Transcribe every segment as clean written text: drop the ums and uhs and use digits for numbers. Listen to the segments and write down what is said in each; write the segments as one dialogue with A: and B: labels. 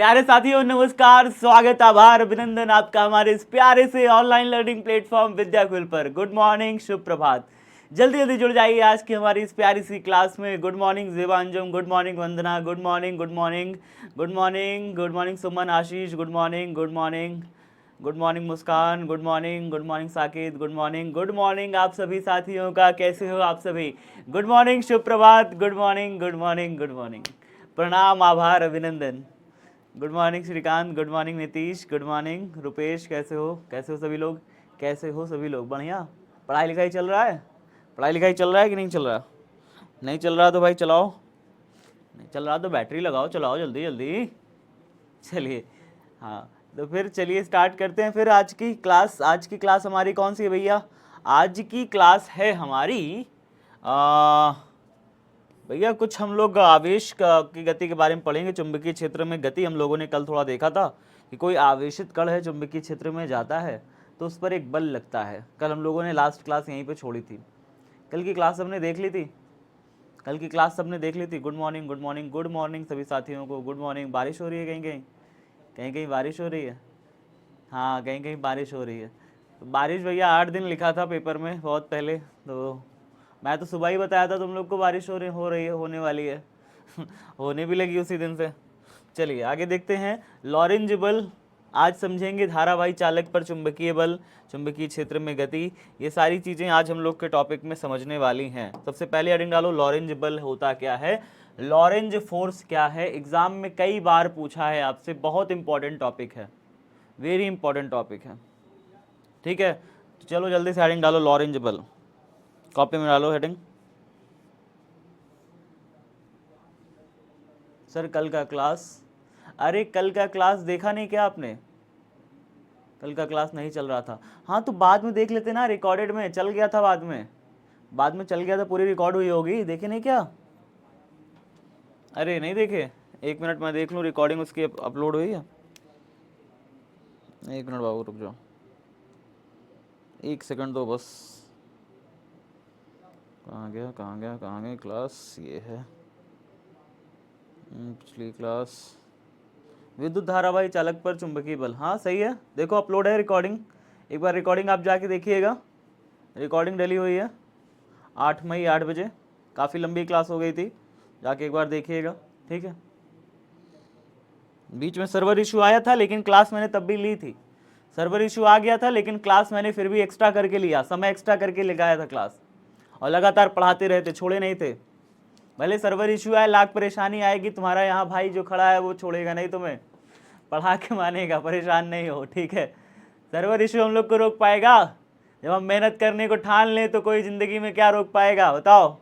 A: प्यारे साथियों नमस्कार, स्वागत, आभार, अभिनंदन आपका हमारे इस प्यारे से ऑनलाइन लर्निंग प्लेटफॉर्म विद्याकुल पर। गुड मॉर्निंग, शुभ प्रभात। जल्दी जल्दी जुड़ जाइए आज की हमारी इस प्यारी सी क्लास में। Good morning Devanjam, good morning Vandana, good morning, good morning, good morning, good morning Suman, Ashish, good morning, good morning, good morning Muskan, good morning, good morning Saket, good morning, good morning आप सभी साथियों का। कैसे हो आप सभी? गुड मॉर्निंग, शुभ प्रभात, good morning, good morning, good morning, प्रणाम, आभार, अभिनंदन। Good morning Shrikant, good morning Nitish, good morning Rupesh. कैसे हो सभी लोग? कैसे हो सभी लोग? बढ़िया। पढ़ाई लिखाई चल रहा है? पढ़ाई लिखाई चल रहा है कि नहीं चल रहा? नहीं चल रहा तो भाई चलाओ, नहीं चल रहा तो बैटरी लगाओ, चलाओ जल्दी जल्दी। चलिए, हाँ तो फिर चलिए स्टार्ट करते हैं फिर आज की क्लास। आज की क्लास हमारी कौन सी है भैया? आज की क्लास है हमारी भैया कुछ हम लोग आवेश की गति के बारे में पढ़ेंगे। चुंबकीय क्षेत्र में गति हम लोगों ने कल थोड़ा देखा था कि कोई आवेशित कण है चुंबकीय क्षेत्र में जाता है तो उस पर एक बल लगता है। कल हम लोगों ने लास्ट क्लास यहीं पे छोड़ी थी। कल की क्लास सबने देख ली थी? कल की क्लास सबने देख ली थी? Good morning, good morning, good morning सभी साथियों को। Good morning. बारिश हो रही है कहीं कहीं? कहीं कहीं बारिश हो रही है? हाँ कहीं कहीं बारिश हो रही है। तो बारिश भैया 8 दिन लिखा था पेपर में बहुत पहले, तो मैं तो सुबह ही बताया था तुम लोग को बारिश हो रही है, होने वाली है। होने भी लगी उसी दिन से। चलिए आगे देखते हैं। लॉरेंज बल आज समझेंगे, धारावाही चालक पर चुंबकीय बल, चुंबकीय क्षेत्र में गति, ये सारी चीज़ें आज हम लोग के टॉपिक में समझने वाली हैं। सबसे पहले हेडिंग डालो, लॉरेंज बल होता क्या है, लॉरेंज फोर्स क्या है। एग्जाम में कई बार पूछा है आपसे, बहुत इंपॉर्टेंट टॉपिक है, वेरी इंपॉर्टेंट टॉपिक है। ठीक है, तो चलो जल्दी से हेडिंग डालो, लॉरेंज बल। कॉपी में डालो हेडिंग। सर कल का क्लास, अरे कल का क्लास देखा नहीं क्या आपने? कल का क्लास नहीं चल रहा था? हाँ तो बाद में देख लेते ना, रिकॉर्डेड में चल गया था, बाद में चल गया था, पूरी रिकॉर्ड हुई होगी। देखे नहीं क्या? अरे नहीं देखे? 1 मिनट मैं देख लूँ, रिकॉर्डिंग उसकी अपलोड हुई है। 1 मिनट बाबू रुक जाओ, 1 सेकंड दो बस। कहाँ गया कहाँ गया कहाँ गई क्लास? ये है पिछली क्लास, विद्युत धारावाही चालक पर चुंबकीय बल। हाँ सही है, देखो अपलोड है रिकॉर्डिंग। एक बार रिकॉर्डिंग आप जाके देखिएगा, रिकॉर्डिंग डली हुई है 8 मई 8 बजे। काफ़ी लंबी क्लास हो गई थी, जाके एक बार देखिएगा। ठीक है, बीच में सर्वर इशू आया था लेकिन क्लास मैंने तब भी ली थी। सर्वर इशू आ गया था लेकिन क्लास मैंने फिर भी एक्स्ट्रा करके लिया, समय एक्स्ट्रा करके लगाया था क्लास, और लगातार पढ़ाते रहे थे, छोड़े नहीं थे। भले सर्वर इशू आए, लाख परेशानी आएगी, तुम्हारा यहाँ भाई जो खड़ा है वो छोड़ेगा नहीं तुम्हें, पढ़ा के मानेगा, परेशान नहीं हो। ठीक है, सर्वर इशू हम लोग को रोक पाएगा? जब हम मेहनत करने को ठान लें तो कोई ज़िंदगी में क्या रोक पाएगा बताओ।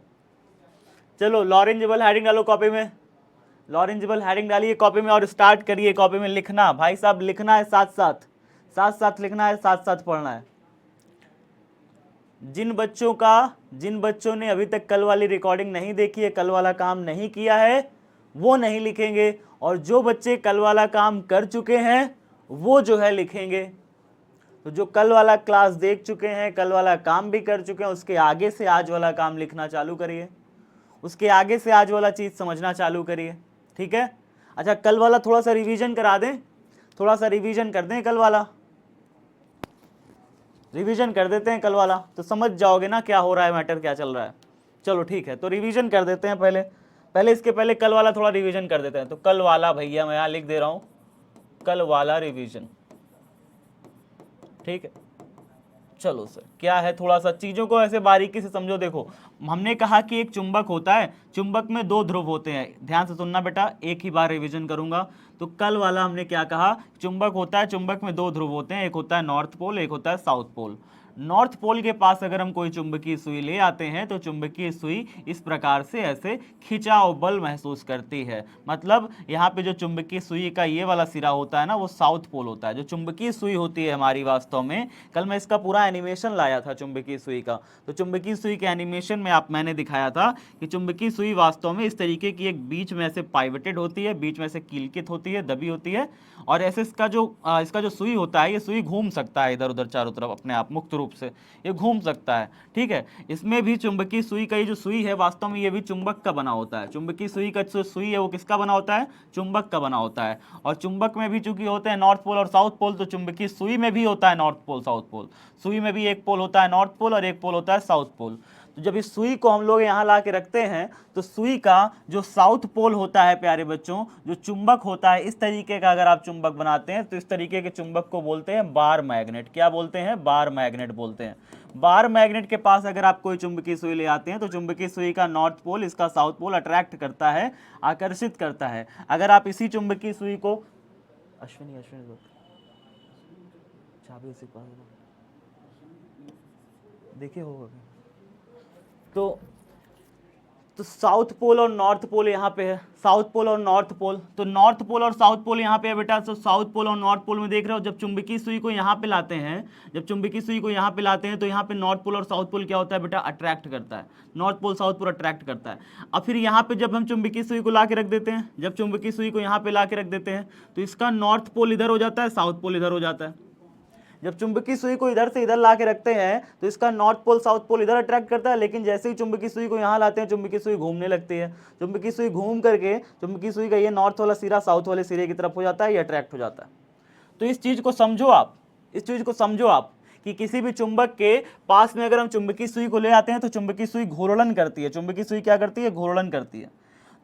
A: चलो लॉरेंज बल हेडिंग डालो कॉपी में, लॉरेंज बल हेडिंग डालिए कॉपी में और स्टार्ट करिए कॉपी में लिखना। भाई साहब लिखना है, साथ साथ लिखना है, साथ साथ पढ़ना है। जिन बच्चों ने अभी तक कल वाली रिकॉर्डिंग नहीं देखी है, कल वाला काम नहीं किया है, वो नहीं लिखेंगे, और जो बच्चे कल वाला काम कर चुके हैं वो जो है लिखेंगे। तो जो कल वाला क्लास देख चुके हैं, कल वाला काम भी कर चुके हैं, उसके आगे से आज वाला काम लिखना चालू करिए, उसके आगे से आज वाला चीज़ समझना चालू करिए। ठीक है, अच्छा कल वाला थोड़ा सा रिवीजन करा दें, थोड़ा सा रिवीजन कर दें, कल वाला रिवीजन कर देते हैं कल वाला, तो समझ जाओगे ना क्या हो रहा है, मैटर क्या चल रहा है। चलो ठीक है, तो रिवीजन कर देते हैं पहले इसके पहले कल वाला थोड़ा रिवीजन कर देते हैं। तो कल वाला भैया मैं यहाँ लिख दे रहा हूँ, कल वाला रिवीजन। ठीक है, चलो सर क्या है, थोड़ा सा चीज़ों को ऐसे बारीकी से समझो। देखो हमने कहा कि एक चुंबक होता है, चुंबक में 2 ध्रुव होते हैं। ध्यान से सुनना बेटा, एक ही बार रिवीजन करूंगा। तो कल वाला हमने क्या कहा, चुंबक होता है, चुंबक में 2 ध्रुव होते हैं, एक होता है नॉर्थ पोल, एक होता है साउथ पोल। नॉर्थ पोल के पास अगर हम कोई चुंबकीय सुई ले आते हैं तो चुंबकीय सुई इस प्रकार से ऐसे खिंचाव बल महसूस करती है। मतलब यहाँ पे जो चुंबकीय सुई का ये वाला सिरा होता है ना, वो साउथ पोल होता है। जो चुंबकीय सुई होती है हमारी, वास्तव में कल मैं इसका पूरा एनिमेशन लाया था चुंबकीय सुई का। तो चुंबकीय सुई के एनिमेशन में मैंने दिखाया था कि चुंबकीय सुई वास्तव में इस तरीके की एक बीच में से पाइवटेड होती है, बीच में से कीलकित होती है, दबी होती है, और ऐसे इसका जो सुई होता है, ये सुई घूम सकता है इधर उधर चारों तरफ अपने आप मुक्त रूप रूप से, ये घूम सकता है, ठीक है। इसमें भी चुंबकीय सुई का ये जो सुई है वास्तव में ये भी चुंबक का बना होता है। चुंबकीय सुई का जो सुई है वो किसका बना होता है? चुंबक का बना होता है। और चुंबक में भी चूंकि होते हैं नॉर्थ पोल और साउथ पोल, तो चुंबकीय सुई में भी होता है नॉर्थ पोल साउथ पोल। सुई में भी एक पोल होता है नॉर्थ पोल और एक पोल होता है साउथ पोल। तो जब इस सुई को हम लोग यहाँ ला के रखते हैं तो सुई का जो साउथ पोल होता है प्यारे बच्चों, जो चुंबक होता है, इस तरीके का अगर आप चुंबक बनाते हैं तो इस तरीके के चुंबक को बोलते हैं बार मैग्नेट। क्या बोलते हैं? बार मैग्नेट बोलते हैं। बार मैग्नेट के पास अगर आप कोई चुंबकीय सुई ले आते हैं तो चुंबकीय सुई का नॉर्थ पोल इसका साउथ पोल अट्रैक्ट करता है, आकर्षित करता है। अगर आप इसी चुंबकीय सुई को अश्विनी चाबी उसी पास देखिए होगा तो साउथ पोल और नॉर्थ पोल यहाँ पे है, साउथ पोल और नॉर्थ पोल। तो नॉर्थ पोल और साउथ पोल यहाँ पे है बेटा। तो साउथ पोल और नॉर्थ पोल में देख रहे हो, जब चुंबकीय सुई को यहाँ पे लाते हैं, जब चुंबकीय सुई को यहाँ पे लाते हैं तो यहाँ पे नॉर्थ पोल और साउथ पोल क्या होता है बेटा? अट्रैक्ट करता है। North pole south pole attract करता है। अब फिर यहाँ पे जब हम चुंबकीय सुई को ला के रख देते हैं, जब चुंबकीय सुई को यहाँ पे ला के रख देते हैं तो इसका नॉर्थ पोल इधर हो जाता है, साउथ पोल इधर हो जाता है। जब चुंबकीय सुई को इधर से इधर ला के रखते हैं तो इसका नॉर्थ पोल साउथ पोल इधर अट्रैक्ट करता है, लेकिन जैसे ही चुंबकीय सुई को यहाँ लाते हैं चुंबकीय सुई घूमने लगती है। चुंबकीय सुई घूम करके चुंबकीय सुई का ये नॉर्थ वाला सिरा साउथ वाले सिरे की तरफ हो जाता है, ये अट्रैक्ट हो जाता है। तो इस चीज को समझो आप, इस चीज को समझो आप कि किसी भी चुंबक के पास में अगर हम चुंबकीय सुई को ले आते हैं तो चुंबकीय सुई घूर्णन करती है। चुंबकीय सुई क्या करती है? घूर्णन करती है।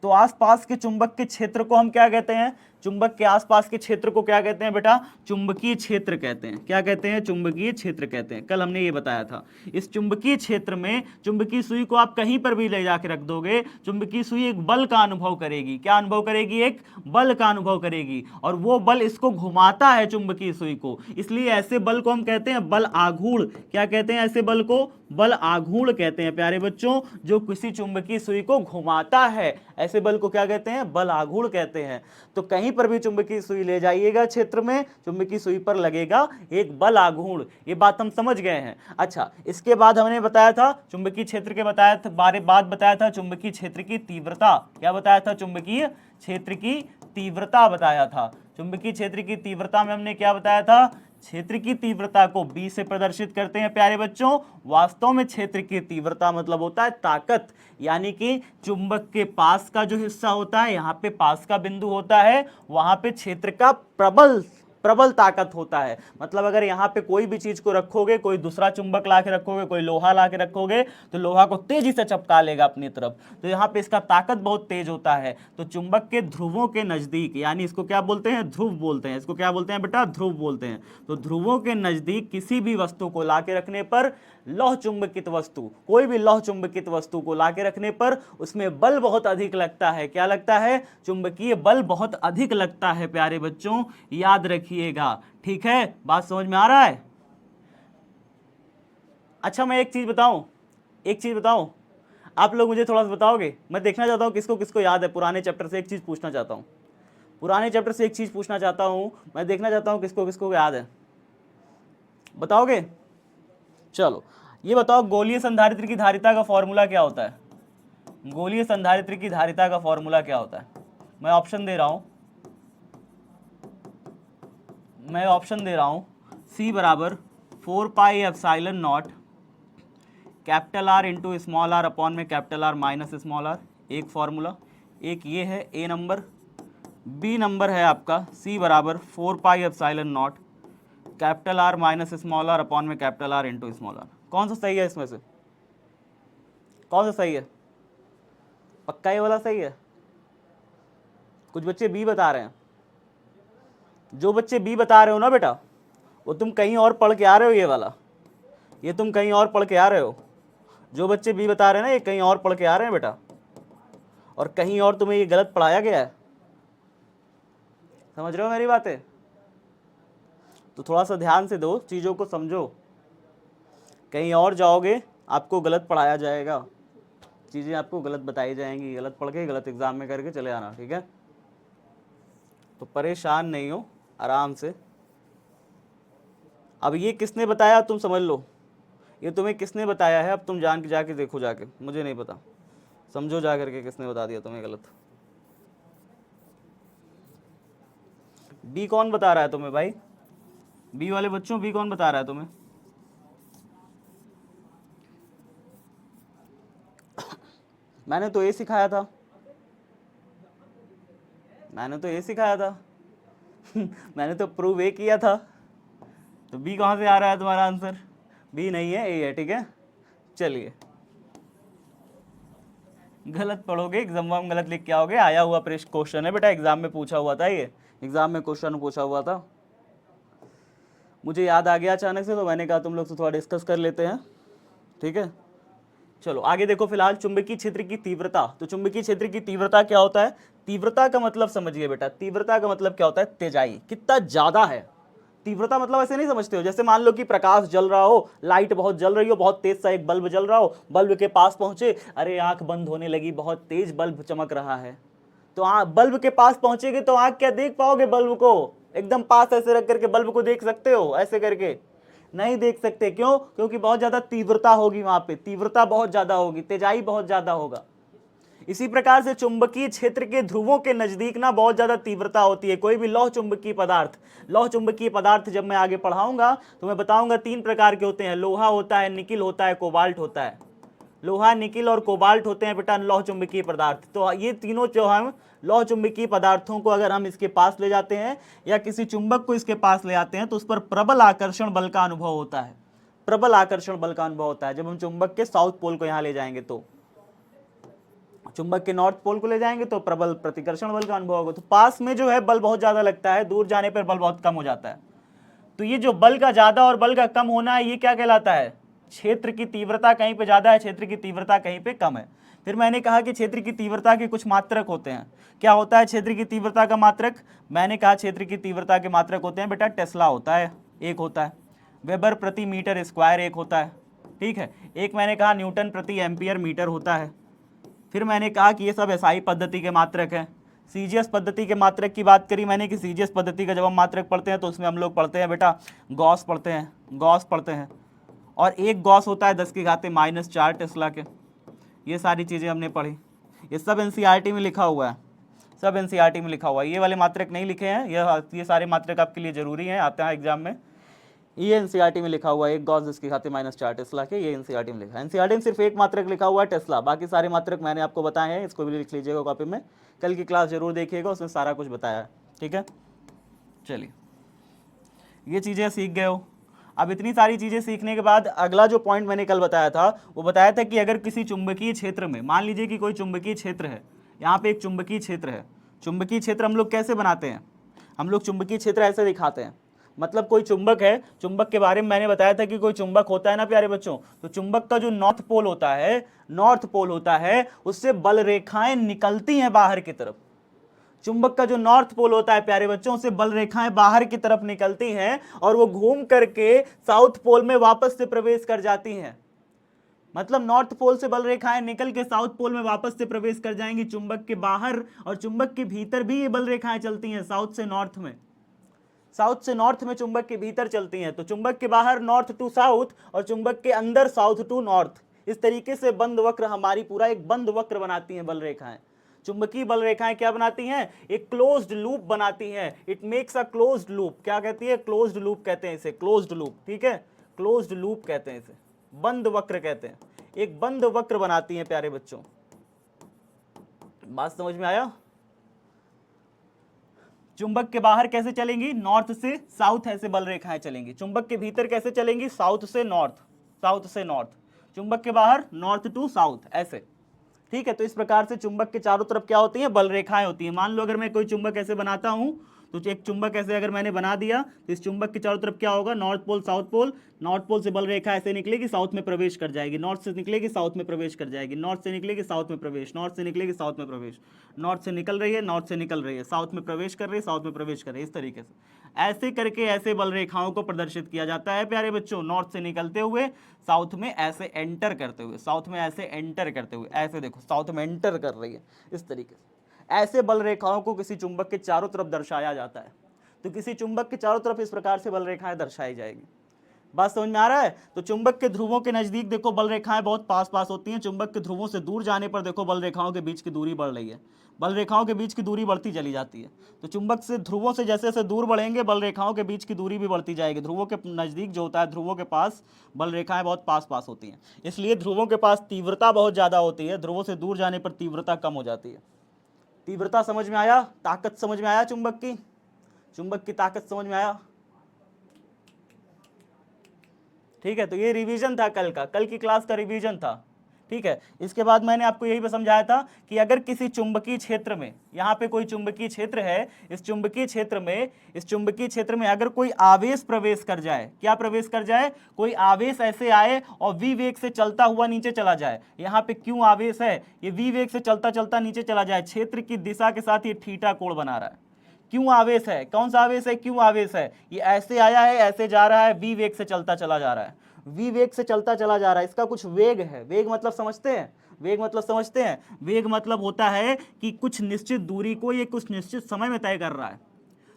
A: तो आसपास के चुंबक के क्षेत्र को हम क्या कहते हैं? चुंबक के आसपास के क्षेत्र को क्या कहते हैं बेटा? चुंबकीय क्षेत्र कहते हैं। क्या कहते हैं? चुंबकीय क्षेत्र कहते हैं। कल हमने ये बताया था। इस चुंबकीय क्षेत्र में चुंबकीय सुई को आप कहीं पर भी ले जाके रख दोगे, चुंबकीय सुई एक बल का अनुभव करेगी। क्या अनुभव करेगी? एक बल का अनुभव करेगी, और वो बल इसको घुमाता है चुंबकीय सुई को। इसलिए ऐसे बल को हम कहते हैं बल आघूर्ण। क्या कहते हैं ऐसे बल को? बल आघूर्ण कहते हैं प्यारे बच्चों। जो किसी चुंबकीय सुई को घुमाता है, ऐसे बल को क्या कहते हैं? बल आघूर्ण कहते हैं। तो कहीं पर भी चुंबकीय सुई ले जाइएगा क्षेत्र में, चुंबकीय सुई पर लगेगा एक बल आघूर्ण। ये बात हम समझ गए हैं। अच्छा, इसके बाद हमने बताया था चुंबकीय क्षेत्र के बात बताया था चुंबकीय क्षेत्र की तीव्रता। क्या बताया था? चुंबकीय क्षेत्र की तीव्रता बताया था। चुंबकीय क्षेत्र की तीव्रता में हमने क्या बताया था? क्षेत्र की तीव्रता को B से प्रदर्शित करते हैं प्यारे बच्चों। वास्तव में क्षेत्र की तीव्रता मतलब होता है ताकत, यानी कि चुंबक के पास का जो हिस्सा होता है, यहाँ पे पास का बिंदु होता है, वहां पे क्षेत्र का प्रबल ताकत होता है। मतलब अगर यहाँ पे कोई भी चीज को रखोगे, कोई दूसरा चुंबक ला के रखोगे, कोई लोहा ला के रखोगे, तो लोहा को तेजी से चपका लेगा अपनी तरफ। तो यहाँ पे इसका ताकत बहुत तेज होता है। तो चुंबक के ध्रुवों के नजदीक, यानी इसको क्या बोलते हैं? ध्रुव बोलते हैं। इसको क्या बोलते हैं बेटा? ध्रुव बोलते हैं। तो ध्रुवों के नजदीक किसी भी वस्तु को ला के रखने पर, लौह चुंबकित वस्तु, कोई भी लौह चुंबकित वस्तु को ला के रखने पर उसमें बल बहुत अधिक लगता है। क्या लगता है? चुंबकीय बल बहुत अधिक लगता है प्यारे बच्चों, याद रखिएगा। ठीक है, बात समझ में आ रहा है? अच्छा, मैं एक चीज बताऊं, आप लोग मुझे थोड़ा सा बताओगे? मैं देखना चाहता हूं किसको किसको याद है। पुराने चैप्टर से एक चीज पूछना चाहता हूं, मैं देखना चाहता हूं किसको किसको याद है। बताओगे? चलो, ये बताओ, गोलीय संधारित्र की धारिता का फॉर्मूला क्या होता है? गोलीय संधारित्र की धारिता का फॉर्मूला क्या होता है? मैं ऑप्शन दे रहा हूं। C बराबर 4 pi epsilon naught capital R into small r upon में capital R minus small r, एक फॉर्मूला। एक ये है A नंबर। B नंबर है आपका C बराबर 4 pi epsilon naught capital R minus small r upon में capital R into small r। कौन सा सही है इसमें से? कौन सा सही है? पक्का ये वाला सही है? कुछ बच्चे B बता रहे हैं। जो बच्चे B बता रहे हो ना बेटा, वो तुम कहीं और पढ़ के आ रहे हो। ये वाला, ये तुम कहीं और पढ़ के आ रहे हो। जो बच्चे B बता रहे हैं ना, ये कहीं और पढ़ के आ रहे हैं बेटा, और कहीं और तुम्हें ये गलत पढ़ाया गया है। समझ रहे हो मेरी बातें? तो थोड़ा सा ध्यान से दो, चीज़ों को समझो। कहीं और जाओगे आपको गलत पढ़ाया जाएगा, चीज़ें आपको गलत बताई जाएंगी। गलत पढ़ के गलत एग्जाम में करके चले आना, ठीक है? तो परेशान नहीं हो, आराम से। अब ये किसने बताया तुम समझ लो, ये तुम्हें किसने बताया है अब तुम जान के जाके देखो, जाके, मुझे नहीं पता, समझो जा करके किसने बता दिया तुम्हें गलत। बी कौन बता रहा है तुम्हें भाई? बी वाले बच्चों, बी कौन बता रहा है तुम्हें? मैंने तो ये सिखाया था, मैंने तो ये सिखाया था मैंने तो प्रूव ये किया था। तो बी कहाँ से आ रहा है तुम्हारा आंसर? बी नहीं है, ए है, ठीक है। चलिए, गलत पढ़ोगे एग्जाम में गलत लिख के आओगे। आया हुआ क्वेश्चन है बेटा, एग्जाम में पूछा हुआ था, ये एग्जाम में क्वेश्चन पूछा हुआ था। मुझे याद आ गया अचानक से, तो मैंने कहा तुम लोग से थोड़ा डिस्कस कर लेते हैं, ठीक है। चलो आगे देखो, फिलहाल चुंबकीय क्षेत्र की तीव्रता। तो चुंबकीय क्षेत्र की तीव्रता क्या होता है? तीव्रता का मतलब समझिए बेटा, तीव्रता का मतलब क्या होता है? तेजाई, कितना ज्यादा है। तीव्रता मतलब ऐसे नहीं समझते हो, जैसे मान लो कि प्रकाश जल रहा हो, लाइट बहुत जल रही हो, बहुत तेज सा एक बल्ब जल रहा हो, बल्ब के पास पहुंचे, अरे आंख बंद होने लगी, बहुत तेज बल्ब चमक रहा है। तो बल्ब के पास पहुंचेगे तो आंख क्या देख पाओगे? बल्ब को एकदम पास ऐसे रख करके बल्ब को देख सकते हो? ऐसे करके नहीं देख सकते। क्यों? क्योंकि बहुत ज्यादा तीव्रता होगी, वहां पे तीव्रता बहुत ज्यादा होगी, तेजाई बहुत ज्यादा होगा। इसी प्रकार से चुंबकीय क्षेत्र के ध्रुवों के नजदीक ना बहुत ज्यादा तीव्रता होती है। कोई भी लौह चुंबकीय पदार्थ, लौह चुंबकीय पदार्थ जब मैं आगे पढ़ाऊंगा तो मैं बताऊंगा 3 प्रकार के होते हैं। लोहा होता है, निकिल होता है, कोबाल्ट होता है। लोहा, निकिल और कोबाल्ट होते हैं बेटा लौह चुंबकीय पदार्थ। तो ये तीनों जो हम लौह चुंबकीय पदार्थों को अगर हम इसके पास ले जाते हैं या किसी चुंबक को इसके पास ले आते हैं तो उस पर प्रबल आकर्षण बल का अनुभव होता है। प्रबल आकर्षण बल का अनुभव होता है। जब हम चुंबक के साउथ पोल को यहां ले जाएंगे, तो चुंबक के नॉर्थ पोल को ले जाएंगे तो प्रबल प्रतिकर्षण बल का अनुभव होगा। तो पास में जो है बल बहुत ज्यादा लगता है, दूर जाने पर बल बहुत कम हो जाता है। तो ये जो बल का ज्यादा और बल का कम होना है, ये क्या कहलाता है? क्षेत्र की तीव्रता कहीं पे ज्यादा है, क्षेत्र की तीव्रता कहीं पे कम है। फिर मैंने कहा कि क्षेत्र की तीव्रता के कुछ मात्रक होते हैं। क्या होता है क्षेत्र की तीव्रता का मात्रक? मैंने कहा क्षेत्र की तीव्रता के मात्रक होते हैं बेटा, टेस्ला होता है, एक होता है। वेबर प्रति मीटर स्क्वायर एक होता है, ठीक है। एक मैंने कहा न्यूटन प्रति एम्पियर मीटर होता है। फिर मैंने कहा कि ये सब एसआई पद्धति के मात्रक हैं। सीजीएस पद्धति के मात्रक की बात करी मैंने कि सीजीएस पद्धति का जब हम मात्रक पढ़ते हैं तो उसमें हम लोग पढ़ते हैं बेटा गॉस पढ़ते हैं, गॉस पढ़ते हैं। और एक गॉस होता है 10⁻⁻⁴ टेस्ला के। ये सारी चीज़ें हमने पढ़ी, ये सब एनसीईआरटी में लिखा हुआ है, सब एनसीईआरटी में लिखा हुआ है। ये वाले मात्रक नहीं लिखे हैं, ये सारे मात्रक आपके लिए जरूरी हैं, आते हैं एग्जाम में। ये एनसीईआरटी में लिखा हुआ है, एक गॉस 10⁻⁻⁴ टेस्ला के, ये एनसीईआरटी में लिखा है। एनसीईआरटी में सिर्फ एक मात्रक लिखा हुआ है टेस्ला, बाकी सारे मात्रक मैंने आपको बताए हैं, इसको भी लिख लीजिएगा कॉपी में। कल की क्लास जरूर देखिएगा, उसमें सारा कुछ बताया है, ठीक है। चलिए, ये चीज़ें सीख गए हो। अब इतनी सारी चीज़ें सीखने के बाद अगला जो पॉइंट मैंने कल बताया था, वो बताया था कि अगर किसी चुंबकीय क्षेत्र में, मान लीजिए कि कोई चुंबकीय क्षेत्र है, यहाँ पे एक चुंबकीय क्षेत्र है। चुंबकीय क्षेत्र हम लोग कैसे बनाते हैं? हम लोग चुंबकीय क्षेत्र ऐसे दिखाते हैं, मतलब कोई चुंबक है, चुंबक के बारे में मैंने बताया था कि कोई चुंबक होता है ना प्यारे बच्चों, तो चुंबक का जो नॉर्थ पोल होता है, नॉर्थ पोल होता है, उससे बल रेखाएं निकलती हैं बाहर की तरफ। चुंबक का जो नॉर्थ पोल होता है प्यारे बच्चों, से बल रेखाएं बाहर की तरफ निकलती हैं और वो घूम करके साउथ पोल में वापस से प्रवेश कर जाती हैं। मतलब नॉर्थ पोल से बल रेखाएं निकल के साउथ पोल में वापस से प्रवेश कर जाएंगी चुंबक के बाहर, और चुंबक के भीतर भी ये बल रेखाएं चलती हैं साउथ से नॉर्थ में, साउथ से नॉर्थ में चुंबक के भीतर चलती हैं। तो चुंबक के बाहर नॉर्थ टू साउथ और चुंबक के अंदर साउथ टू नॉर्थ, इस तरीके से बंद वक्र हमारी पूरा एक बंद वक्र बनाती हैं बल रेखाएं। चुंबकीय बल रेखाएं क्या बनाती हैं? एक क्लोज्ड लूप बनाती हैं। It makes a closed loop. क्या कहती है? क्लोज्ड लूप कहते हैं इसे, क्लोज्ड लूप, ठीक है, क्लोज्ड लूप कहते हैं इसे, बंद वक्र कहते हैं। एक बंद वक्र बनाती हैं प्यारे बच्चों। बात समझ में आया? चुंबक के बाहर कैसे चलेंगी? नॉर्थ से साउथ ऐसे बल रेखाएं चलेंगी। चुंबक के भीतर कैसे चलेंगी? साउथ से नॉर्थ, साउथ से नॉर्थ। चुंबक के बाहर नॉर्थ टू साउथ ऐसे, ठीक है। तो इस प्रकार से चुंबक के चारों तरफ क्या होती है? बल रेखाएं होती हैं। मान लो अगर मैं कोई चुंबक ऐसे बनाता हूं, तो एक चुंबक ऐसे अगर मैंने बना दिया तो इस चुंबक के चारों तरफ क्या होगा? North pole, south pole. North pole से बल रेखा ऐसे निकलेगी, साउथ में प्रवेश कर जाएगी, नॉर्थ से निकलेगी, साउथ में प्रवेश कर जाएगी, नॉर्थ से निकलेगी, साउथ में प्रवेश, नॉर्थ से निकलेगी, साउथ में प्रवेश, नॉर्थ से निकल रही है, नॉर्थ से निकल रही है, साउथ में प्रवेश कर रही है, साउथ में प्रवेश कर रही है। इस तरीके से ऐसे करके ऐसे बल रेखाओं को प्रदर्शित किया जाता है प्यारे बच्चों। नॉर्थ से निकलते हुए साउथ में ऐसे एंटर करते हुए, साउथ में ऐसे एंटर करते हुए, ऐसे देखो साउथ में एंटर कर रही है, इस तरीके से ऐसे बल रेखाओं को किसी चुंबक के चारों तरफ दर्शाया जाता है। तो किसी चुंबक के चारों तरफ इस प्रकार से बल रेखाएं दर्शाई जाएगी। बात समझ में आ रहा है? तो चुंबक के ध्रुवों के नजदीक देखो बल रेखाएं बहुत पास पास होती हैं, चुंबक के ध्रुवों से दूर जाने पर देखो बल रेखाओं के बीच की दूरी बढ़ रही है, बल रेखाओं के बीच की दूरी बढ़ती चली जाती है। तो चुंबक से ध्रुवों से जैसे जैसे दूर बढ़ेंगे बल रेखाओं के बीच की दूरी भी बढ़ती जाएगी। ध्रुवों के नजदीक जो होता है, ध्रुवों के पास बल रेखाएं बहुत पास पास होती हैं, इसलिए ध्रुवों के पास तीव्रता बहुत ज्यादा होती है, ध्रुवों से दूर जाने पर तीव्रता कम हो जाती है। तीव्रता समझ में आया? ताकत समझ में आया? चुंबक की ताकत समझ में आया? ठीक है, तो ये रिवीजन था कल की क्लास का रिवीजन था। ठीक है, इसके बाद मैंने आपको यही समझाया था कि अगर किसी चुंबकीय क्षेत्र में, यहाँ पे कोई चुंबकीय क्षेत्र है, इस चुंबकीय क्षेत्र में अगर कोई आवेश प्रवेश कर जाए, क्या प्रवेश कर जाए? कोई आवेश ऐसे आए और v वेग से चलता हुआ नीचे चला जाए। यहाँ पे क्यों आवेश है? ये v वेग से चलता चलता नीचे चला जाए, क्षेत्र की दिशा के साथ ये थीटा कोण बना रहा है। क्यों आवेश है? कौन सा आवेश है? क्यों आवेश है? ये ऐसे आया है, ऐसे जा रहा है, v वेग से चलता चला जा रहा है, v वेग से चलता चला जा रहा है, इसका कुछ वेग है। वेग मतलब समझते हैं? वेग मतलब समझते हैं? वेग मतलब होता है कि कुछ निश्चित दूरी को ये कुछ निश्चित समय में तय कर रहा है,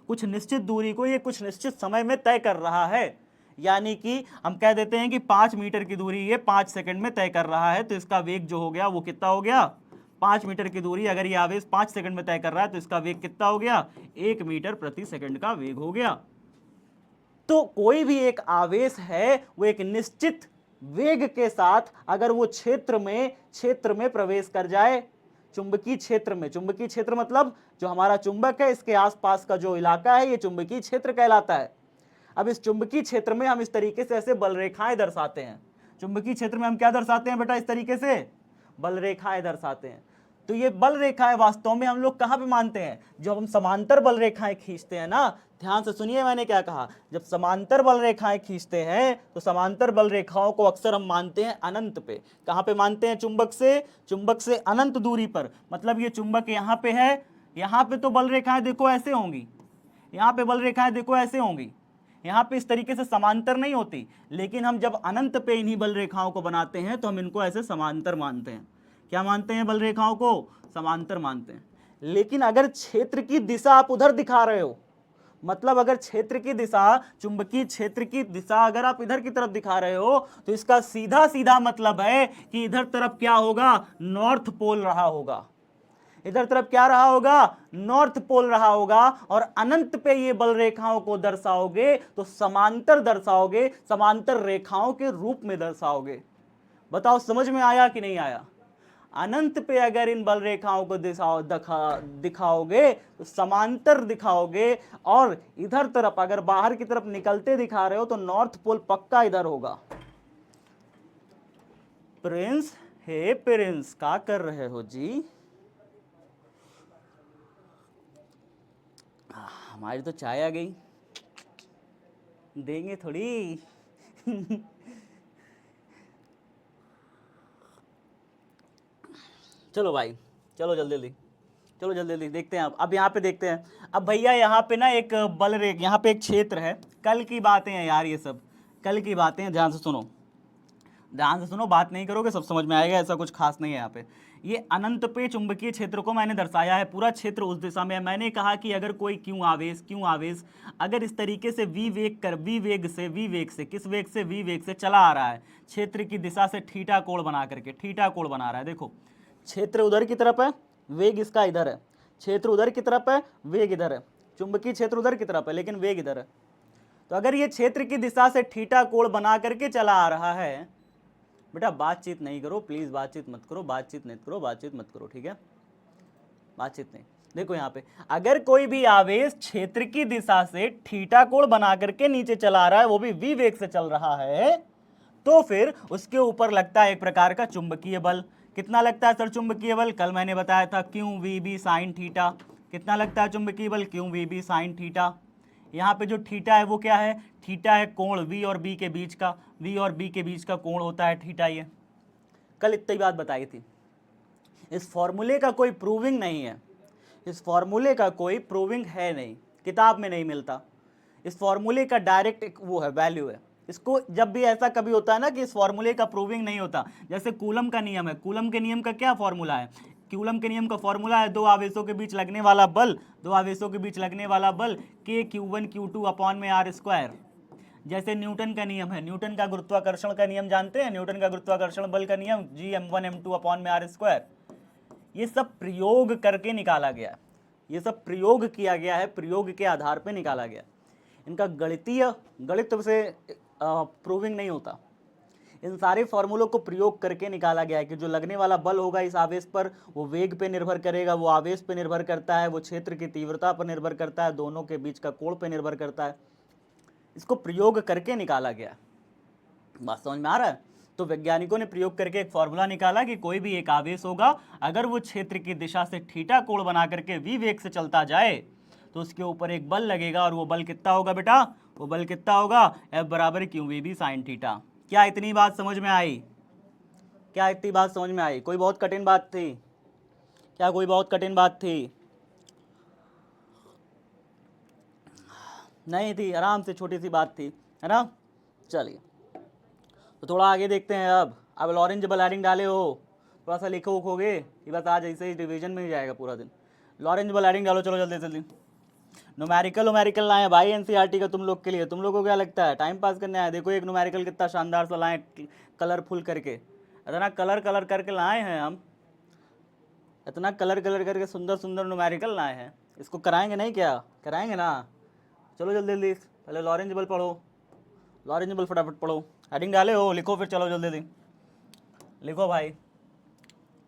A: कुछ निश्चित दूरी को ये कुछ निश्चित समय में तय कर रहा है। यानी कि हम कह देते हैं कि 5 मीटर की दूरी ये 5 सेकंड में तय कर रहा है, तो इसका वेग जो हो गया वो कितना हो गया? 5 मीटर की दूरी अगर ये आवेश 5 सेकंड में तय कर रहा है तो इसका वेग कितना हो गया? 1 मीटर प्रति सेकंड का वेग हो गया। तो कोई भी एक आवेश है वो एक निश्चित वेग के साथ अगर वो क्षेत्र में प्रवेश कर जाए, चुंबकीय क्षेत्र मतलब जो हमारा चुंबक है इसके आसपास का जो इलाका है ये चुंबकीय क्षेत्र कहलाता है। अब इस चुंबकीय क्षेत्र में हम इस तरीके से ऐसे बल रेखाएं दर्शाते हैं। चुंबकीय क्षेत्र में हम क्या दर्शाते हैं बेटा? इस तरीके से बल रेखाएं दर्शाते हैं। तो ये बल रेखाएं वास्तव में हम लोग कहां पे मानते हैं? जब हम समांतर बल रेखाएं खींचते हैं ना, ध्यान से सुनिए मैंने क्या कहा। जब समांतर बल रेखाएं खींचते हैं तो समांतर बल रेखाओं को अक्सर हम मानते हैं अनंत पे। कहां पे मानते हैं? चुंबक से अनंत दूरी पर। मतलब ये चुंबक यहां पे है, यहां पे तो बल रेखाएं देखो ऐसे होंगी, यहां पे बल रेखाएं देखो ऐसे होंगी, यहां पे इस तरीके से समांतर नहीं होती, लेकिन हम जब अनंत पे इन्हीं बल रेखाओं को बनाते हैं तो हम इनको ऐसे समांतर मानते हैं। क्या मानते हैं? बल रेखाओं को समांतर मानते हैं। लेकिन अगर क्षेत्र की दिशा आप उधर दिखा रहे हो, मतलब अगर क्षेत्र की दिशा, चुंबकीय क्षेत्र की दिशा अगर आप इधर की तरफ दिखा रहे हो तो इसका सीधा सीधा मतलब है कि इधर तरफ क्या होगा? नॉर्थ पोल रहा होगा। इधर तरफ क्या रहा होगा? नॉर्थ पोल रहा होगा। और अनंत पे ये बल रेखाओं को दर्शाओगे तो समांतर दर्शाओगे, समांतर रेखाओं के रूप में दर्शाओगे। बताओ समझ में आया कि नहीं आया? अनंत पे अगर इन बल रेखाओं को दिखाओगे तो समांतर दिखाओगे, और इधर तरफ अगर बाहर की तरफ निकलते दिखा रहे हो तो नॉर्थ पोल पक्का इधर होगा। प्रिंस, हे प्रिंस, क्या कर रहे हो जी? हमारी तो चाय आ गई, देंगे थोड़ी। चलो भाई, चलो जल्दी देखते हैं। अब यहाँ पे देखते हैं। अब भैया यहाँ पे ना एक बल रेख, यहाँ पे एक क्षेत्र है। कल की बातें हैं यार, ये सब कल की बातें हैं। ध्यान से सुनो, बात नहीं करोगे सब समझ में आएगा, ऐसा कुछ खास नहीं है यहाँ पे। ये अनंत पे चुंबकीय क्षेत्र को मैंने दर्शाया है, पूरा क्षेत्र उस दिशा में है। मैंने कहा कि अगर कोई क्यों आवेश अगर इस तरीके से वी वेग से किस वेग से? वी वेग से चला आ रहा है, क्षेत्र की दिशा से थीटा कोण बना रहा है। देखो क्षेत्र उधर की तरफ है, वेग इसका इधर है, क्षेत्र उधर की तरफ है, वेग इधर है, चुंबकीय क्षेत्र उधर की तरफ है लेकिन वेग इधर है। तो अगर ये क्षेत्र की दिशा से थीटा कोण बना करके चला आ रहा है, बेटा बातचीत नहीं करो प्लीज, बातचीत मत करो, ठीक है? बातचीत नहीं। देखो यहाँ पे अगर कोई भी आवेश क्षेत्र की दिशा से थीटा कोण बना करके नीचे चला रहा है, वो भी वी वेग से चल रहा है, तो फिर उसके ऊपर लगता है एक प्रकार का चुंबकीय बल। कितना लगता है सर चुंबकीय बल? कल मैंने बताया था क्यों वी बी साइन थीटा। कितना लगता है चुंबकीय बल? क्यों वी बी साइन थीटा। यहाँ पे जो थीटा है वो क्या है? थीटा है कोण वी और बी के बीच का, कोण होता है थीटा। ये कल इतनी बात बताई थी। इस फॉर्मूले का कोई प्रूविंग नहीं है, नहीं, किताब में नहीं मिलता। इस फॉर्मूले का डायरेक्ट एक वो है, वैल्यू है। इसको जब भी ऐसा कभी होता है ना कि इस फॉर्मूले का प्रूविंग नहीं होता, जैसे कूलम का नियम है, कूलम के नियम का क्या फॉर्मूला है? कूलम के नियम का फॉर्मूला है दो आवेशों के बीच लगने वाला बल, K Q1 Q2 अपॉन में R स्क्वायर। जैसे न्यूटन का नियम है, न्यूटन का गुरुत्वाकर्षण का नियम जानते हैं, न्यूटन का गुरुत्वाकर्षण बल का नियम Gm1m2 अपॉन में r², ये सब प्रयोग करके निकाला गया, ये सब प्रयोग किया गया है, प्रयोग के आधार पे निकाला गया। इनका गणित से प्रूविंग नहीं होता, इन सारे फॉर्मूलों को प्रयोग करके निकाला गया है कि जो लगने वाला बल होगा इस आवेश पर वो वेग पे निर्भर करेगा, वो आवेश पे निर्भर करता है, वो क्षेत्र की तीव्रता पर निर्भर करता है, दोनों के बीच का कोण पे निर्भर करता है। इसको प्रयोग करके निकाला गया। बात समझ में आ रहा है? तो वैज्ञानिकों ने प्रयोग करके एक फॉर्मूला निकाला कि कोई भी एक आवेश होगा, अगर वो क्षेत्र की दिशा से थीटा कोण बना करके v वेग से चलता जाए तो उसके ऊपर एक बल लगेगा, और वो बल कितना होगा बेटा? वो बल कितना होगा? F बराबर QVB साइन थीटा। क्या इतनी बात समझ में आई? क्या इतनी बात समझ में आई? कोई बहुत कठिन बात थी क्या? कोई बहुत कठिन बात थी? नहीं थी, आराम से छोटी सी बात थी, है ना? चलिए तो थोड़ा आगे देखते हैं। अब लॉरेंज बल डाले हो, थोड़ा सा लिखो उखोगे कि बस आज ऐसे ही डिवीजन में ही जाएगा पूरा दिन। लॉरेंज बल डालो, चलो जल्दी जल्दी। न्यूमेरिकल लाए भाई एनसीईआरटी का तुम लोग के लिए। तुम लोग को क्या लगता है टाइम पास करने आए? देखो एक न्यूमेरिकल कितना शानदार सा लाए, कलरफुल करके, इतना कलर करके लाए हैं हम, इतना कलर करके सुंदर सुंदर न्यूमेरिकल लाए हैं। इसको कराएंगे नहीं क्या? कराएंगे ना? चलो जल्दी जल्दी, पहले लॉरेंज बल पढ़ो, लॉरेंज बल फटाफट पढ़ो। हेडिंग डाले हो, लिखो फिर, चलो जल्दी जल्दी लिखो भाई।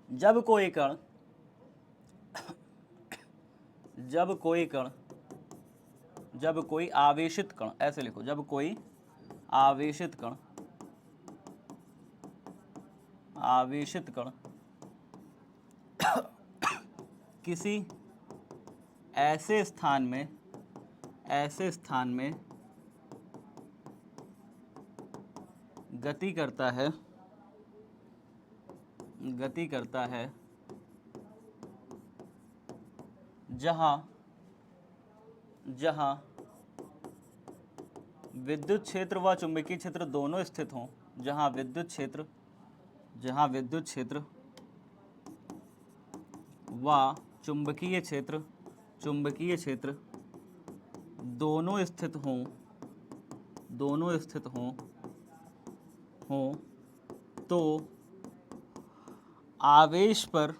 A: जब कोई कण जब कोई आवेशित कण, ऐसे लिखो, जब कोई आवेशित कण किसी ऐसे स्थान में गति करता है जहां विद्युत क्षेत्र व चुंबकीय क्षेत्र दोनों स्थित हों, जहां विद्युत क्षेत्र व चुंबकीय क्षेत्र दोनों स्थित हों तो आवेश पर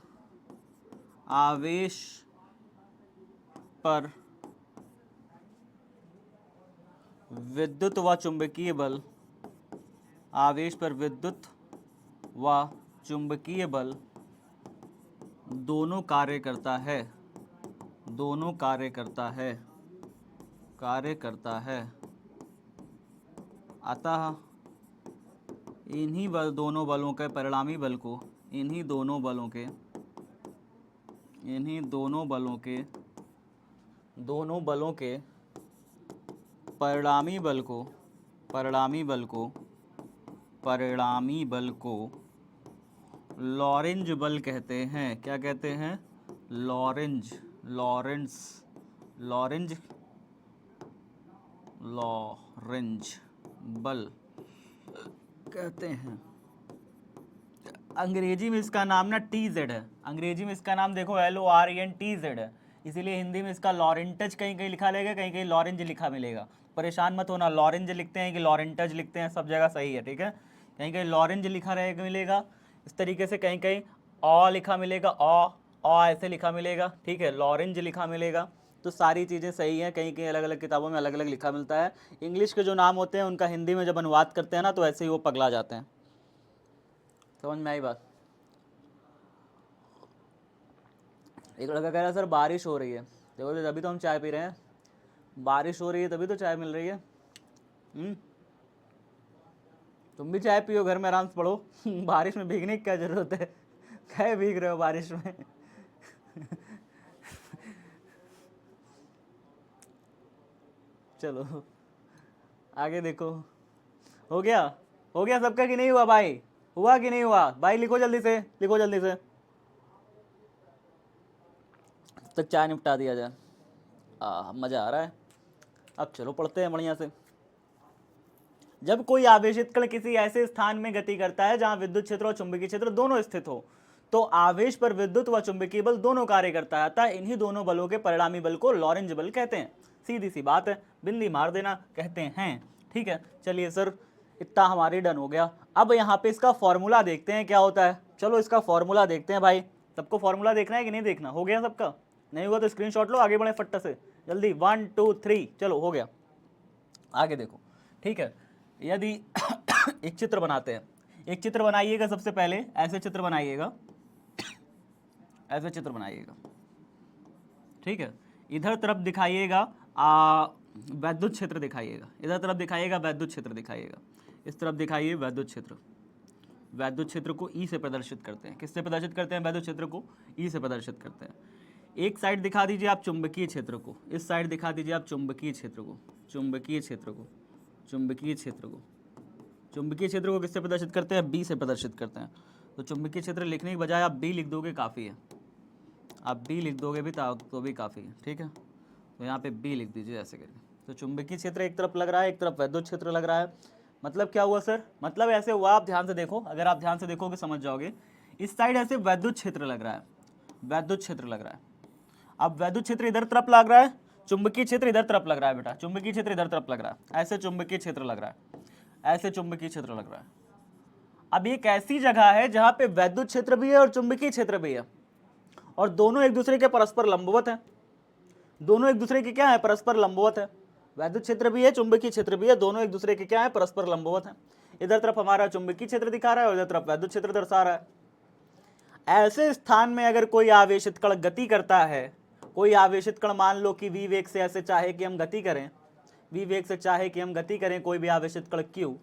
A: विद्युत व चुंबकीय बल दोनों कार्य करता है। अतः इन्हीं दोनों बलों के परिणामी बल को परिणामी बल को लॉरेंज बल कहते हैं। क्या कहते हैं? लॉरेंज बल कहते हैं। अंग्रेजी में इसका नाम ना TZ है, अंग्रेजी में इसका नाम देखो LORENTZ है, इसीलिए हिंदी में इसका लॉरेंटज कहीं कहीं लिखा मिलेगा, कहीं कहीं लॉरेंज लिखा मिलेगा। परेशान मत होना, लॉरेंज लिखते हैं कि लॉरेंटज लिखते हैं, सब जगह सही है, ठीक है? कहीं कहीं लॉरेंज लिखा रहेगा मिलेगा इस तरीके से, कहीं कहीं लिखा मिलेगा, ऐसे लिखा मिलेगा, ठीक है? लॉरेंज लिखा मिलेगा। तो सारी चीज़ें सही हैं, कहीं कहीं अलग अलग किताबों में अलग अलग लिखा मिलता है। इंग्लिश के जो नाम होते हैं उनका हिंदी में जब अनुवाद करते हैं ना तो ऐसे ही वो पगला जाते हैं। समझ में आई बात? एक लड़का कह रहा है सर बारिश हो रही है। देखो तभी तो हम चाय पी रहे हैं, बारिश हो रही है तभी तो चाय मिल रही है। तुम भी चाय पियो, घर में आराम से पढ़ो। बारिश में भीगने की क्या जरूरत है? क्या भीग रहे हो बारिश में? चलो आगे देखो। हो गया सबका कि नहीं हुआ भाई? हुआ कि नहीं हुआ भाई? लिखो जल्दी से, लिखो जल्दी से, तक चाय निपटा दिया जाए। मजा आ रहा है। अब चलो पढ़ते हैं बढ़िया से। जब कोई आवेशित कण किसी ऐसे स्थान में गति करता है जहां विद्युत क्षेत्र और चुंबकीय क्षेत्र दोनों स्थित हो तो आवेश पर विद्युत व चुंबकीय बल दोनों कार्य करता है। अतः इन्हीं दोनों बलों के परिणामी बल को लॉरेंज बल कहते हैं। सीधी सी बात है, बिंदी मार देना। कहते हैं ठीक है, चलिए सर इतना हमारे डन हो गया। अब यहाँ पे इसका फॉर्मूला देखते हैं क्या होता है। चलो इसका फॉर्मूला देखते हैं भाई। सबको फॉर्मूला देखना है कि नहीं देखना? हो गया सबका? नहीं हुआ तो स्क्रीनशॉट लो, आगे बढ़े फट्टा से जल्दी। 1 2 3 चलो हो गया। आगे देखो, ठीक है। यदि एक चित्र बनाते हैं, एक चित्र बनाइएगा। सबसे पहले ऐसे चित्र बनाइएगा, ऐसे चित्र बनाइएगा, ठीक है। इधर तरफ दिखाइएगा वैद्युत क्षेत्र दिखाइएगा, इधर तरफ दिखाइएगा वैद्युत क्षेत्र दिखाइएगा, इस तरफ दिखाइए वैद्युत क्षेत्र। वैद्युत क्षेत्र को ई से प्रदर्शित करते हैं। किससे प्रदर्शित करते हैं? वैद्युत क्षेत्र को ई से प्रदर्शित करते हैं। एक साइड दिखा दीजिए आप चुंबकीय क्षेत्र को, इस साइड दिखा दीजिए आप चुंबकीय क्षेत्र को, चुंबकीय क्षेत्र को, चुंबकीय क्षेत्र को। चुंबकीय क्षेत्र को किससे प्रदर्शित करते हैं? बी से प्रदर्शित करते हैं। तो चुंबकीय क्षेत्र लिखने के बजाय आप बी लिख दोगे काफ़ी है, आप बी लिख दोगे भी तो भी काफ़ी है, ठीक है। तो यहाँ पे बी लिख दीजिए ऐसे करके। तो चुंबकीय क्षेत्र एक तरफ लग रहा है, एक तरफ वैद्युत क्षेत्र लग रहा है। मतलब क्या हुआ सर? मतलब ऐसे हुआ, आप ध्यान से देखो, अगर आप ध्यान से देखोगे समझ जाओगे। इस साइड ऐसे वैद्युत क्षेत्र लग रहा है, वैद्युत क्षेत्र लग रहा है। अब वैद्युत क्षेत्र इधर तरफ लग रहा है, चुंबकीय क्षेत्र इधर तरफ लग रहा है बेटा, चुंबकीय क्षेत्र इधर तरफ लग रहा है। ऐसे चुंबकीय क्षेत्र लग रहा है, ऐसे चुंबकीय क्षेत्र लग रहा है। अब एक ऐसी जगह है जहां पे वैद्युत क्षेत्र भी है और चुंबकीय क्षेत्र भी है, और दोनों एक दूसरे के परस्पर लंबवत है। दोनों एक दूसरे के क्या है? परस्पर लंबवत है। वैद्युत क्षेत्र भी है, चुंबकीय क्षेत्र भी है, दोनों एक दूसरे के क्या है? परस्पर लंबवत है। इधर तरफ हमारा चुंबकीय क्षेत्र दिखा रहा है और इधर तरफ वैद्युत क्षेत्र दर्शा रहा है। ऐसे स्थान में अगर कोई आवेशित कण गति करता है, कोई आवेशित कण मान लो कि v वेग से ऐसे चाहे कि हम गति करें, v वेग से चाहे कि हम गति करें, कोई भी आवेशित कण q,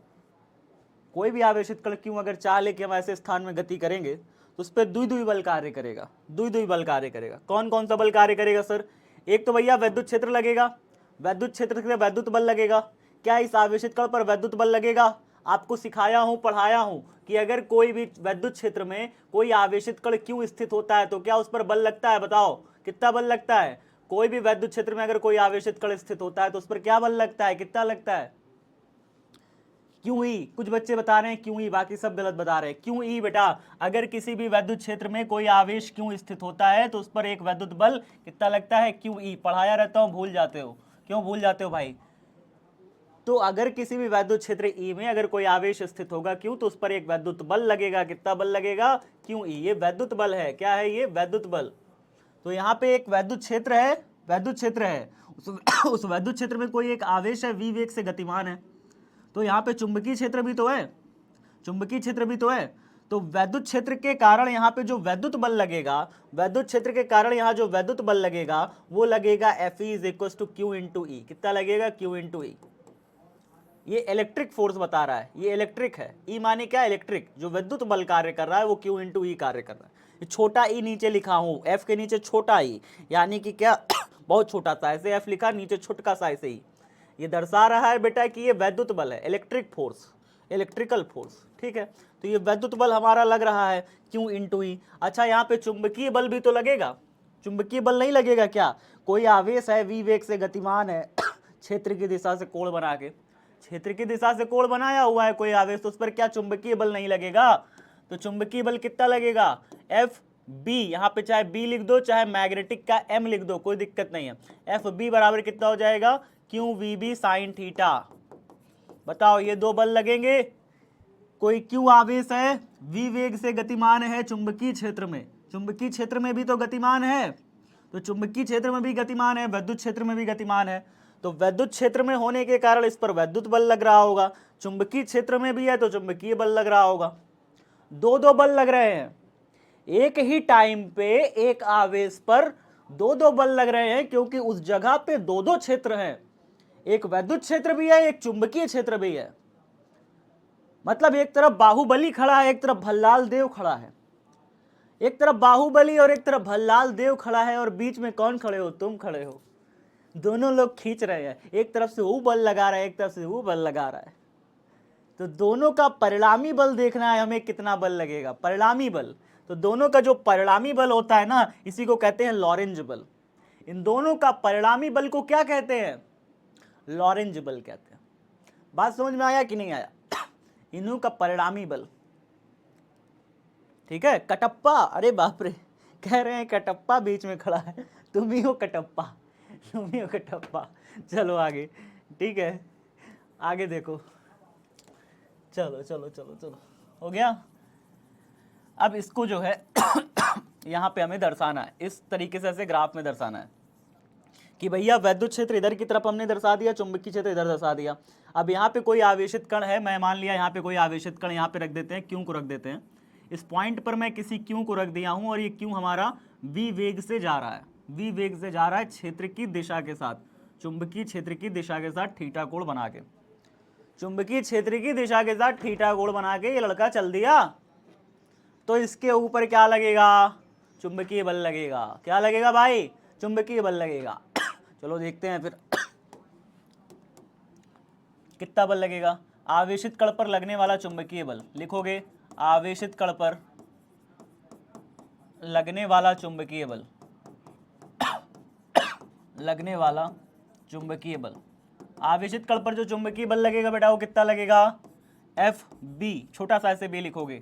A: कोई भी आवेशित कण q अगर चाह ले कि हम ऐसे स्थान में गति करेंगे तो उस पर द्विध्रुवी बल कार्य करेगा, द्विध्रुवी बल कार्य करेगा। कौन कौन सा बल कार्य करेगा सर? एक तो भैया वैद्युत क्षेत्र लगेगा, वैद्युत क्षेत्र से वैद्युत बल लगेगा। क्या इस आवेशित कण पर वैद्युत बल लगेगा? आपको सिखाया हूं, पढ़ाया हूं कि अगर कोई भी वैद्युत क्षेत्र में कोई आवेशित कण क्यों स्थित होता है तो क्या उस पर बल लगता है? बताओ कितना बल लगता है? कोई भी वैद्युत क्षेत्र में अगर कोई आवेशित कण स्थित होता है तो उस पर क्या बल लगता है? कितना लगता है? क्यों ई? कुछ बच्चे बता रहे हैं क्यों ई, बाकी सब गलत बता रहे हैं। क्यों ई बेटा? अगर किसी भी वैद्युत क्षेत्र में कोई आवेश क्यों स्थित होता है तो उस पर एक वैद्युत बल कितना लगता है? क्यों ई। पढ़ाया रहता हूं, भूल जाते हो। क्यों भूल जाते हो भाई? तो अगर किसी भी वैद्युत क्षेत्र ई में अगर कोई आवेश स्थित होगा क्यों, तो उस पर एक वैद्युत बल लगेगा। कितना बल लगेगा? क्यों ई। ये वैद्युत बल है। क्या है ये? वैद्युत बल। तो यहाँ पे एक वैद्युत क्षेत्र है, वैद्युत क्षेत्र है, उस वैद्युत क्षेत्र में कोई एक आवेश है, v वेग से गतिमान है। तो यहाँ पे चुंबकीय क्षेत्र भी तो है, चुंबकीय क्षेत्र भी तो है। तो वैद्युत क्षेत्र के कारण यहाँ पे जो वैद्युत बल लगेगा, वैद्युत क्षेत्र के कारण यहाँ जो वैद्युत बल लगेगा वो लगेगा Fe is equal to q into e. कितना लगेगा? Q into e. ये इलेक्ट्रिक फोर्स बता रहा है, ये इलेक्ट्रिक है। ई माने क्या? इलेक्ट्रिक। जो विद्युत बल कार्य कर रहा है वो क्यू इंटू ई कार्य कर रहा है। ये छोटा ई नीचे लिखा हूं, एफ के नीचे छोटा ई, यानी कि क्या बहुत छोटा सा, ऐसे एफ लिखा, नीचे छोटका सा ऐसे ही। ये दर्शा रहा है बेटा कि ये वैद्युत बल है, इलेक्ट्रिक फोर्स, इलेक्ट्रिकल फोर्स, ठीक है। तो ये वैद्युत बल हमारा लग रहा है क्यू इंटू ई। अच्छा, यहाँ पे चुंबकीय बल भी तो लगेगा। चुंबकीय बल नहीं लगेगा क्या? कोई आवेश है, v वेग से गतिमान है, क्षेत्र की दिशा से कोण बना के, क्षेत्र की दिशा से कोण बनाया हुआ है कोई आवेश, तो उस पर क्या चुंबकीय बल नहीं लगेगा? तो चुंबकीय बल कितना लगेगा? F B. यहाँ पे चाहे बी लिख दो चाहे मैग्नेटिक का एम लिख दो, कोई दिक्कत नहीं है। एफ बी बराबर कितना हो जाएगा? Q V B sine theta. बताओ ये दो बल लगेंगे। कोई क्यू आवेश है, वी वेग से गतिमान है चुंबकीय क्षेत्र में, चुंबकीय क्षेत्र में भी तो गतिमान है, तो चुंबकीय क्षेत्र में भी गतिमान है, विद्युत क्षेत्र में भी गतिमान है। तो विद्युत क्षेत्र में होने के कारण इस पर विद्युत बल लग रहा होगा, चुंबकीय क्षेत्र में भी है तो चुंबकीय बल लग रहा होगा। दो दो बल लग रहे हैं एक ही टाइम पे, एक आवेश पर दो दो बल लग रहे हैं, क्योंकि उस जगह पे दो दो क्षेत्र हैं, एक विद्युत क्षेत्र भी है, एक चुंबकीय क्षेत्र भी है। मतलब एक तरफ बाहुबली खड़ा है, एक तरफ भल्लाल देव खड़ा है, एक तरफ बाहुबली और एक तरफ भल्लाल देव खड़ा है, और बीच में कौन खड़े हो? तुम खड़े हो। दोनों लोग खींच रहे हैं, एक तरफ से वो बल लगा रहा है, एक तरफ से वो बल लगा रहा है। तो दोनों का परिणामी बल देखना है हमें, कितना बल लगेगा, परिणामी बल। तो दोनों का जो परिणामी बल होता है ना, इसी को कहते हैं लॉरेंज बल। इन दोनों का परिणामी बल को क्या कहते हैं? लॉरेंज बल कहते हैं। बात समझ में आया कि नहीं आया? इन्हों का परिणामी बल, ठीक है। कटप्पा, अरे बाप रे, कह रहे हैं कटप्पा बीच में खड़ा है, तुम ही हो कटप्पा, तुम ही हो कटप्पा। चलो आगे, ठीक है। आगे देखो, चलो चलो चलो चलो, हो गया। अब इसको जो है यहाँ पे हमें दर्शाना है, इस तरीके से ऐसे ग्राफ में दर्शाना है कि भैया वैद्युत क्षेत्र इधर की तरफ हमने दर्शा दिया, चुंबकीय क्षेत्र इधर दर्शा दिया। अब यहाँ पे कोई आवेशित कण है, मैं मान लिया यहाँ पे कोई आवेशित कण यहाँ पे रख देते हैं, क्यू को रख देते हैं। इस पॉइंट पर मैं किसी क्यू को रख दिया हूँ और ये क्यू हमारा v वेग से जा रहा है, v वेग से जा रहा है क्षेत्र की दिशा के साथ, चुंबकीय क्षेत्र की दिशा के साथ थीटा कोण बना के, चुंबकीय क्षेत्र की दिशा के साथ थीटा कोण बना के ये लड़का चल दिया। तो इसके ऊपर क्या लगेगा? चुंबकीय बल लगेगा। क्या लगेगा भाई? चुंबकीय बल लगेगा। चलो देखते हैं फिर कितना बल लगेगा। आवेशित कण पर लगने वाला चुंबकीय बल लिखोगे, आवेशित कण पर लगने वाला चुंबकीय बल, लगने वाला चुंबकीय बल, आवेशित कण पर जो चुंबकीय बल लगेगा बेटा वो कितना लगेगा? एफ बी, छोटा सा ऐसे बी लिखोगे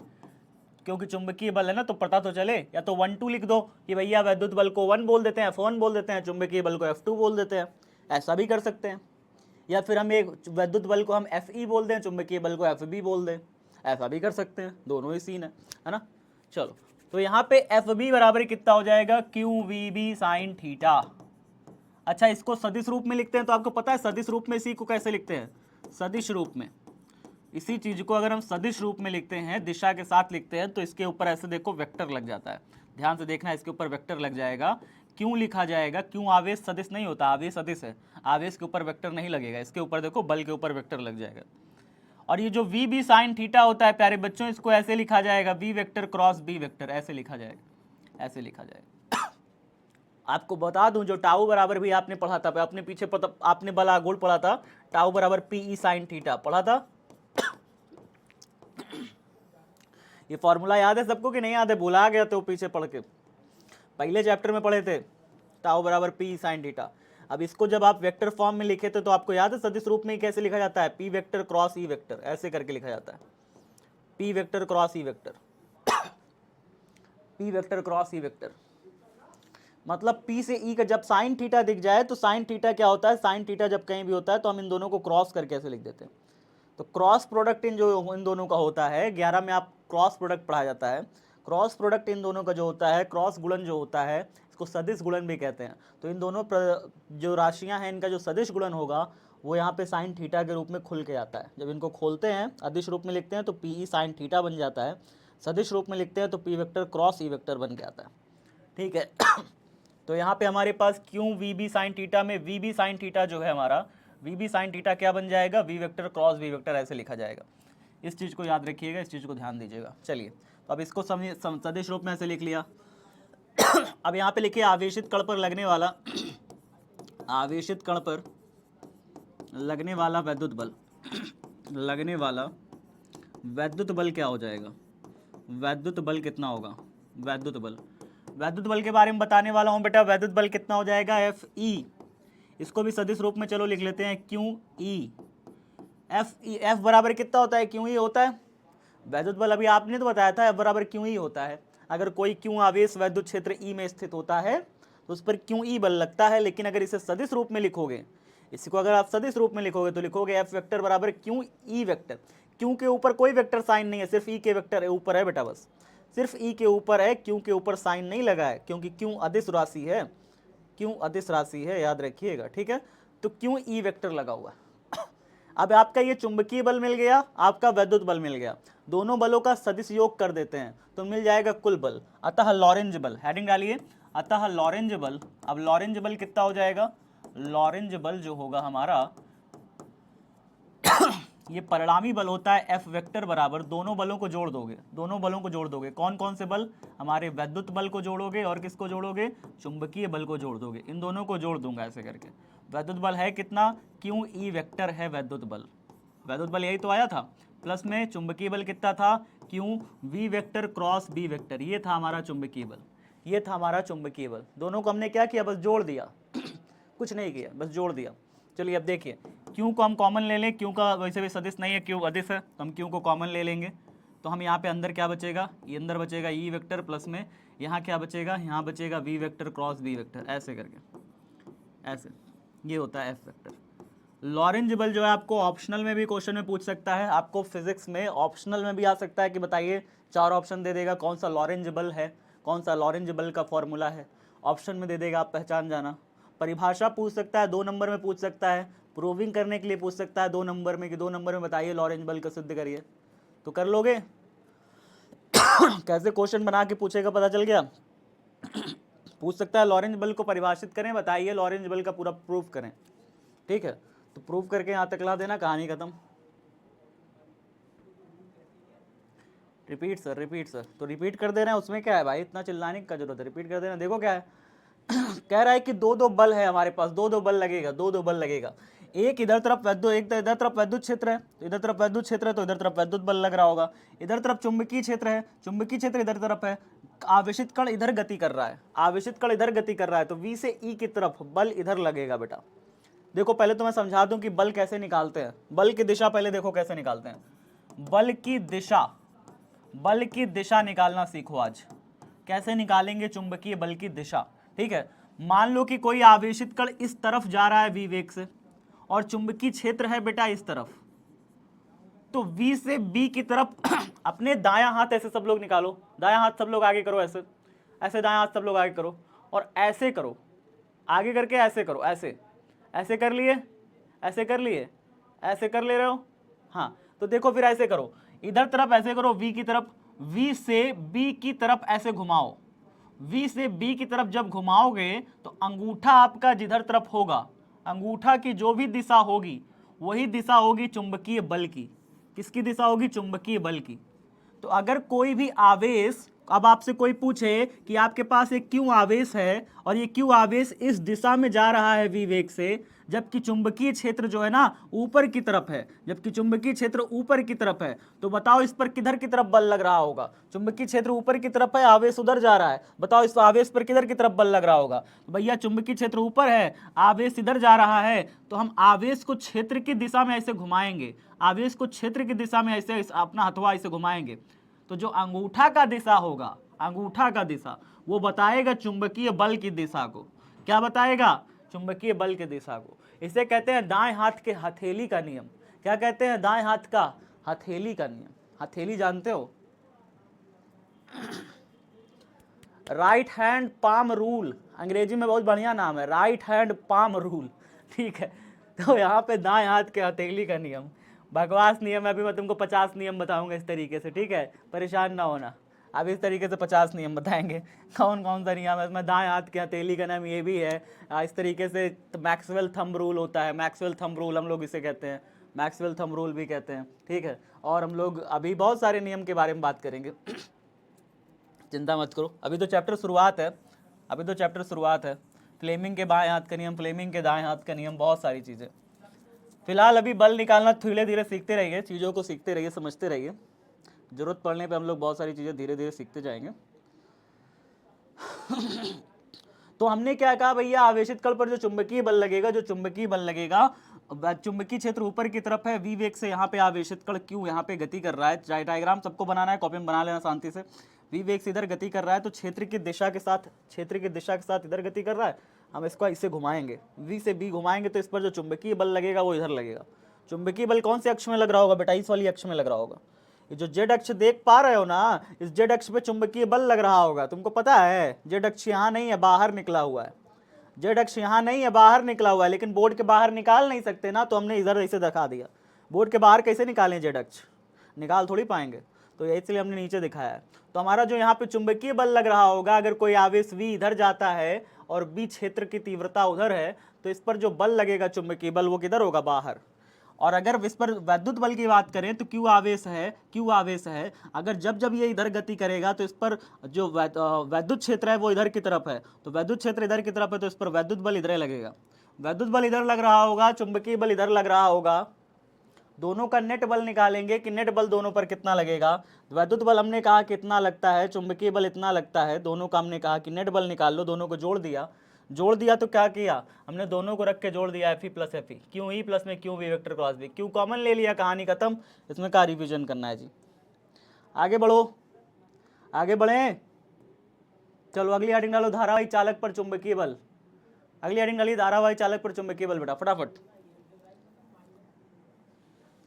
A: क्योंकि चुंबकीय बल है ना, तो पता तो चले। या तो 1-2 लिख दो कि भैया वैद्युत बल को 1 बोल देते हैं, F1 बोल देते हैं, चुंबकीय बल को F2 बोल देते हैं, ऐसा भी कर सकते हैं। या फिर हम एक वैद्युत बल को हम Fe बोल दें, चुंबकीय बल को Fb बोल दें, ऐसा भी कर सकते हैं, दोनों ही सीन है ना। चलो तो यहाँ पे Fb बराबर कितना हो जाएगा? QVB sine theta. अच्छा, इसको सदिश रूप में लिखते हैं तो आपको पता है सदिश रूप में इसी को कैसे लिखते हैं? सदिश रूप में इसी चीज को अगर हम सदिश रूप में लिखते हैं, दिशा के साथ लिखते हैं, तो इसके ऊपर ऐसे देखो वेक्टर लग जाता है। ध्यान से देखना, इसके ऊपर वेक्टर लग जाएगा। क्यों लिखा जाएगा? क्यों आवेश सदिश नहीं होता, आवेश सदिश है, आवेश के ऊपर वेक्टर नहीं लगेगा, इसके ऊपर देखो बल के ऊपर वेक्टर लग जाएगा। और ये जो वी बी साइन थीटा होता है प्यारे बच्चों, इसको ऐसे लिखा जाएगा, V vector cross B vector, ऐसे लिखा जाएगा, ऐसे लिखा जाएगा। आपको बता दूं, जो टाउ बराबर भी आपने पढ़ा था, अपने पीछे आपने बल आगोल पढ़ा था, टाउ बराबर पी ई साइन थीटा पढ़ा था। ये फॉर्मूला याद है सबको कि नहीं याद है? भुला गया तो पीछे पढ़ के, पहले चैप्टर में पढ़े थे, टाउ बराबर पी साइन थीटा। अब इसको जब आप वेक्टर फॉर्म में लिखे थे तो आपको याद है सदिश रूप में कैसे लिखा जाता है? P vector cross E vector, ऐसे करके लिखा जाता है, P vector cross E vector, P vector cross E vector. मतलब पी से ई का जब साइन थीटा दिख जाए तो साइन थीटा क्या होता है? साइन थीटा जब कहीं भी होता है तो हम इन दोनों को क्रॉस करके ऐसे लिख देते हैं। तो क्रॉस प्रोडक्ट इन दोनों का होता है, 11 में आप क्रॉस प्रोडक्ट पढ़ा जाता है। क्रॉस प्रोडक्ट इन दोनों का जो होता है, क्रॉस गुणन जो होता है, इसको सदिश गुणन भी कहते हैं। तो इन दोनों जो राशियां हैं इनका जो सदिश गुणन होगा वो यहाँ पे साइन थीटा के रूप में खुल के आता है। जब इनको खोलते हैं, अदिश रूप में लिखते हैं तो पी ई साइन थीटा बन जाता है, सदिश रूप में लिखते हैं तो P vector cross E vector बन के आता है। ठीक है। तो यहाँ पे हमारे पास क्यों वी बी साइन थीटा में वी बी साइन थीटा जो है हमारा, वी बी साइन थीटा क्या बन जाएगा? V vector cross V vector, ऐसे लिखा जाएगा। इस चीज़ को याद रखिएगा, इस चीज़ को ध्यान दीजिएगा। चलिए तो अब इसको सदिश रूप में ऐसे लिख लिया। अब यहाँ पे लिखिए आवेशित कण पर लगने वाला, आवेशित कण पर लगने वाला वैद्युत बल, लगने वाला वैद्युत बल क्या हो जाएगा? वैद्युत बल कितना होगा? वैद्युत बल, वैद्युत बल के बारे में बताने वाला हूँ बेटा। वैद्युत बल कितना हो जाएगा? एफ ई, इसको भी सदिश रूप में चलो लिख लेते हैं, क्यू ई। एफ बराबर कितना होता है? क्यू ई होता है। वैद्युत बल अभी आपने तो बताया था एफ बराबर क्यू ई होता है। अगर कोई क्यू आवेश वैद्युत क्षेत्र ई में स्थित होता है तो उस पर क्यू ई बल लगता है। लेकिन अगर इसे सदिश रूप में लिखोगे, इसको अगर आप सदिश रूप में लिखोगे तो लिखोगे एफ वेक्टर बराबर क्यू ई वेक्टर। क्यू के ऊपर कोई वेक्टर साइन नहीं है, सिर्फ ई के वेक्टर ऊपर है बेटा, बस सिर्फ ई के ऊपर है, क्यू के ऊपर साइन नहीं लगा है क्योंकि क्यू अदिश राशि है, क्यू अदिश राशि है, याद रखिएगा। ठीक है, तो क्यू ई वेक्टर लगा हुआ है। अब आपका ये चुंबकीय बल मिल गया, आपका वैद्युत बल मिल गया, दोनों बलों का सदिश योग कर देते हैं तो मिल जाएगा कुल बल। अतः लॉरेंज बल, हेडिंग डालिए, अतः लॉरेंज बल। अब लॉरेंज बल कितना हो जाएगा? लॉरेंज बल जो होगा हमारा ये परिणामी बल होता है एफ वेक्टर बराबर, दोनों बलों को जोड़ दोगे, दोनों बलों को जोड़ दोगे। कौन कौन से बल? हमारे वैद्युत बल को जोड़ोगे और किसको जोड़ोगे? चुंबकीय बल को जोड़ दोगे। इन दोनों को जोड़ दूंगा ऐसे करके। वैद्युत बल है कितना? क्यू ई वेक्टर है वैद्युत बल, वैद्युत बल यही तो आया था। प्लस में चुंबकीय बल कितना था? Q V vector cross B vector, ये था हमारा चुंबकीय बल, ये था हमारा चुंबकीय बल। दोनों को हमने क्या किया? बस जोड़ दिया। कुछ नहीं किया, बस जोड़ दिया। चलिए अब देखिए, क्यू को हम कॉमन ले लें, क्यू का वैसे भी सदिश नहीं है, क्यू अदिश है, तो हम क्यू को कॉमन ले लेंगे। तो हम यहाँ पे अंदर क्या बचेगा? ये अंदर बचेगा ई वेक्टर, प्लस में यहाँ क्या बचेगा? यहाँ बचेगा V vector cross B vector, ऐसे करके, ऐसे, ये होता है एफ वेक्टर। लॉरेंज बल जो है आपको ऑप्शनल में भी क्वेश्चन में पूछ सकता है, आपको फिजिक्स में ऑप्शनल में भी आ सकता है कि बताइए, 4 ऑप्शन दे देगा कौन सा लॉरेंज बल है, कौन सा लॉरेंज बल का फॉर्मूला है, ऑप्शन में दे देगा, आप पहचान जाना। परिभाषा पूछ सकता है, 2 नंबर में पूछ सकता है, प्रूविंग करने के लिए पूछ सकता है 2 नंबर में कि 2 नंबर में बताइए लॉरेंज बल को सिद्ध करिए, तो कर लोगे। कैसे क्वेश्चन बना के पूछेगा पता चल गया। पूछ सकता है लॉरेंज बल को परिभाषित करें, बताइए लॉरेंज बल का पूरा प्रूफ करें, ठीक है, तो प्रूफ करके यहां तक ला देना, कहानी खत्म। रिपीट सर, रिपीट सर, तो रिपीट कर दे रहे हैं, उसमें क्या है भाई, इतना चिल्लाने की क्या जरूरत है, रिपीट कर देना। देखो क्या है, कह रहा है कि 2 बल है हमारे पास, 2 बल लगेगा, 2 बल लगेगा, एक इधर तरफ वैद्युत, एक इधर तरफ वैद्युत क्षेत्र है, तो इधर तरफ वैद्युत क्षेत्र है तो इधर तरफ वैद्युत बल लग रहा होगा, इधर तरफ चुंबकीय क्षेत्र है, चुंबकीय क्षेत्र इधर तरफ है, आवेशित कण इधर गति कर रहा है, आवेशित कण इधर गति कर रहा है, तो V से E की तरफ बल इधर लगेगा बेटा। देखो पहले तो मैं समझा दूं कि बल कैसे निकालते हैं, बल की दिशा पहले देखो कैसे निकालते हैं, बल की दिशा निकालना सीखो आज, कैसे निकालेंगे चुंबकीय बल की दिशा, ठीक है। मान लो कि कोई आवेशित कण इस तरफ जा रहा है V वेग से, और चुंबकीय क्षेत्र है बेटा इस तरफ, तो V से B की तरफ अपने दायां हाथ ऐसे सब लोग निकालो, दायां हाथ सब लोग आगे करो, ऐसे ऐसे दायां हाथ सब लोग आगे करो, और ऐसे करो, आगे करके ऐसे करो, ऐसे ऐसे कर लिए, ऐसे कर लिए, ऐसे कर ले रहे हो, हाँ, तो देखो फिर ऐसे करो, इधर तरफ ऐसे करो V की तरफ, V से B की तरफ ऐसे घुमाओ, V से B की तरफ जब घुमाओगे तो अंगूठा आपका जिधर तरफ होगा, अंगूठा की जो भी दिशा होगी वही दिशा होगी चुंबकीय बल की। किसकी दिशा होगी, चुंबकीय बल की। तो अगर कोई भी आवेश, अब आपसे कोई पूछे कि आपके पास एक क्यों आवेश है और ये क्यों आवेश इस दिशा में जा रहा है V वेग से, जबकि चुंबकीय क्षेत्र जो है ना ऊपर की तरफ है, जबकि चुंबकीय क्षेत्र ऊपर की तरफ है, तो बताओ इस पर किधर की तरफ बल लग रहा होगा, चुंबकीय क्षेत्र ऊपर की तरफ है, आवेश उधर जा रहा है, बताओ इस आवेश पर किधर की तरफ बल लग रहा होगा। तो भैया चुंबकीय क्षेत्र ऊपर है, आवेश इधर जा रहा है, तो हम आवेश को क्षेत्र की दिशा में ऐसे घुमाएंगे, आवेश को क्षेत्र की दिशा में ऐसे अपना हथवा ऐसे घुमाएंगे, तो जो अंगूठा का दिशा होगा, अंगूठा का दिशा वो बताएगा चुंबकीय बल की दिशा को। क्या बताएगा, चुंबकीय बल की दिशा को। इसे कहते हैं दाएं हाथ के हथेली का नियम। क्या कहते हैं, दाएं हाथ का हथेली का नियम। हथेली जानते हो, राइट हैंड पाम रूल, अंग्रेजी में बहुत बढ़िया नाम है, राइट हैंड पाम रूल, ठीक है। तो यहाँ पे दाएं हाथ के हथेली का नियम, बकवास नियम है, अभी मैं तुमको 50 नियम बताऊंगा इस तरीके से, ठीक है, परेशान ना होना। अब इस तरीके से 50 नियम बताएंगे, कौन कौन सा नियम है इसमें, दाएं हाथ के हथेली का नाम ये भी है, इस तरीके से मैक्सवेल थंब रूल होता है, मैक्सवेल थंब रूल हम लोग इसे कहते हैं, मैक्सवेल थंब रूल भी कहते हैं, ठीक है। और हम लोग अभी बहुत सारे नियम के बारे में बात करेंगे, चिंता मत करो, अभी तो चैप्टर शुरुआत है, अभी तो चैप्टर शुरुआत है। फ्लेमिंग के बाएं हाथ का नियम, फ्लेमिंग के दाएं हाथ का नियम, बहुत सारी चीज़ें। फिलहाल अभी बल निकालना धीरे धीरे सीखते रहिए, चीज़ों को सीखते रहिए, समझते रहिए, जरूरत पड़ने पे हम लोग बहुत सारी चीज़ें धीरे धीरे सीखते जाएंगे। तो हमने क्या कहा भैया, आवेशित कण पर जो चुंबकीय बल लगेगा, जो चुंबकीय बल लगेगा, चुंबकीय क्षेत्र ऊपर की तरफ है, V वेग से यहाँ पे आवेशित कण क्यों यहाँ पे गति कर रहा है, डायग्राम सबको बनाना है, कॉपी में बना लेना शांति से। V वेग से इधर गति कर रहा है, तो क्षेत्र की दिशा के साथ, क्षेत्र की दिशा के साथ इधर गति कर रहा है, हम इसको इसे घुमाएंगे, V से B घुमाएंगे, तो इस पर जो चुंबकीय बल लगेगा वो इधर लगेगा। चुंबकीय बल कौन से अक्ष में लग रहा होगा बेटा, इस वाली अक्ष में लग रहा होगा। ये जो जेड अक्ष देख पा रहे हो ना, इस जेड अक्ष पे चुंबकीय बल लग रहा होगा, तुमको पता है। जेड अक्ष यहाँ नहीं है, बाहर निकला हुआ है, जेड अक्ष यहाँ नहीं है, बाहर निकला हुआ है, लेकिन बोर्ड के बाहर निकाल नहीं सकते ना, तो हमने इधर ऐसे दिखा दिया। बोर्ड के बाहर कैसे निकालें, जेड अक्ष निकाल थोड़ी पाएंगे, तो इसलिए हमने नीचे दिखाया है। तो हमारा जो यहाँ पे चुंबकीय बल लग रहा होगा, अगर कोई आवेश V इधर जाता है और B क्षेत्र की तीव्रता उधर है, तो इस पर जो बल लगेगा चुंबकीय बल, वो किधर होगा, बाहर। और अगर इस पर वैद्युत बल की बात करें तो Q आवेश है, Q आवेश है, अगर जब जब ये इधर गति करेगा तो इस पर जो वैद्युत क्षेत्र है वो इधर की तरफ है, तो वैद्युत क्षेत्र इधर की तरफ है, तो इस पर वैद्युत बल इधर लगेगा। वैद्युत बल इधर लग रहा होगा, चुंबकीय बल इधर लग रहा होगा, दोनों का नेट बल निकालेंगे कि नेट बल दोनों पर कितना लगेगा। वैद्युत बल हमने कहा कितना लगता है, चुंबकीय बल इतना लगता है, दोनों का हमने कहा कि नेट बल निकाल लो, दोनों को जोड़ दिया। जोड़ दिया तो क्या किया हमने, दोनों को रख के जोड़ दिया, Fe प्लस Fe, क्यों ई प्लस में क्यों V वेक्टर क्रॉस V, क्यों कॉमन ले लिया, कहानी खत्म। इसमें का रिविजन करना है जी, आगे बढ़ो, आगे बढ़े, चलो अगली हेडिंग डालो, धारावाही चालक पर चुंबकीय बल। अगली हेडिंग डाली धारावाही चालक पर चुंबकीय बल बेटा, फटाफट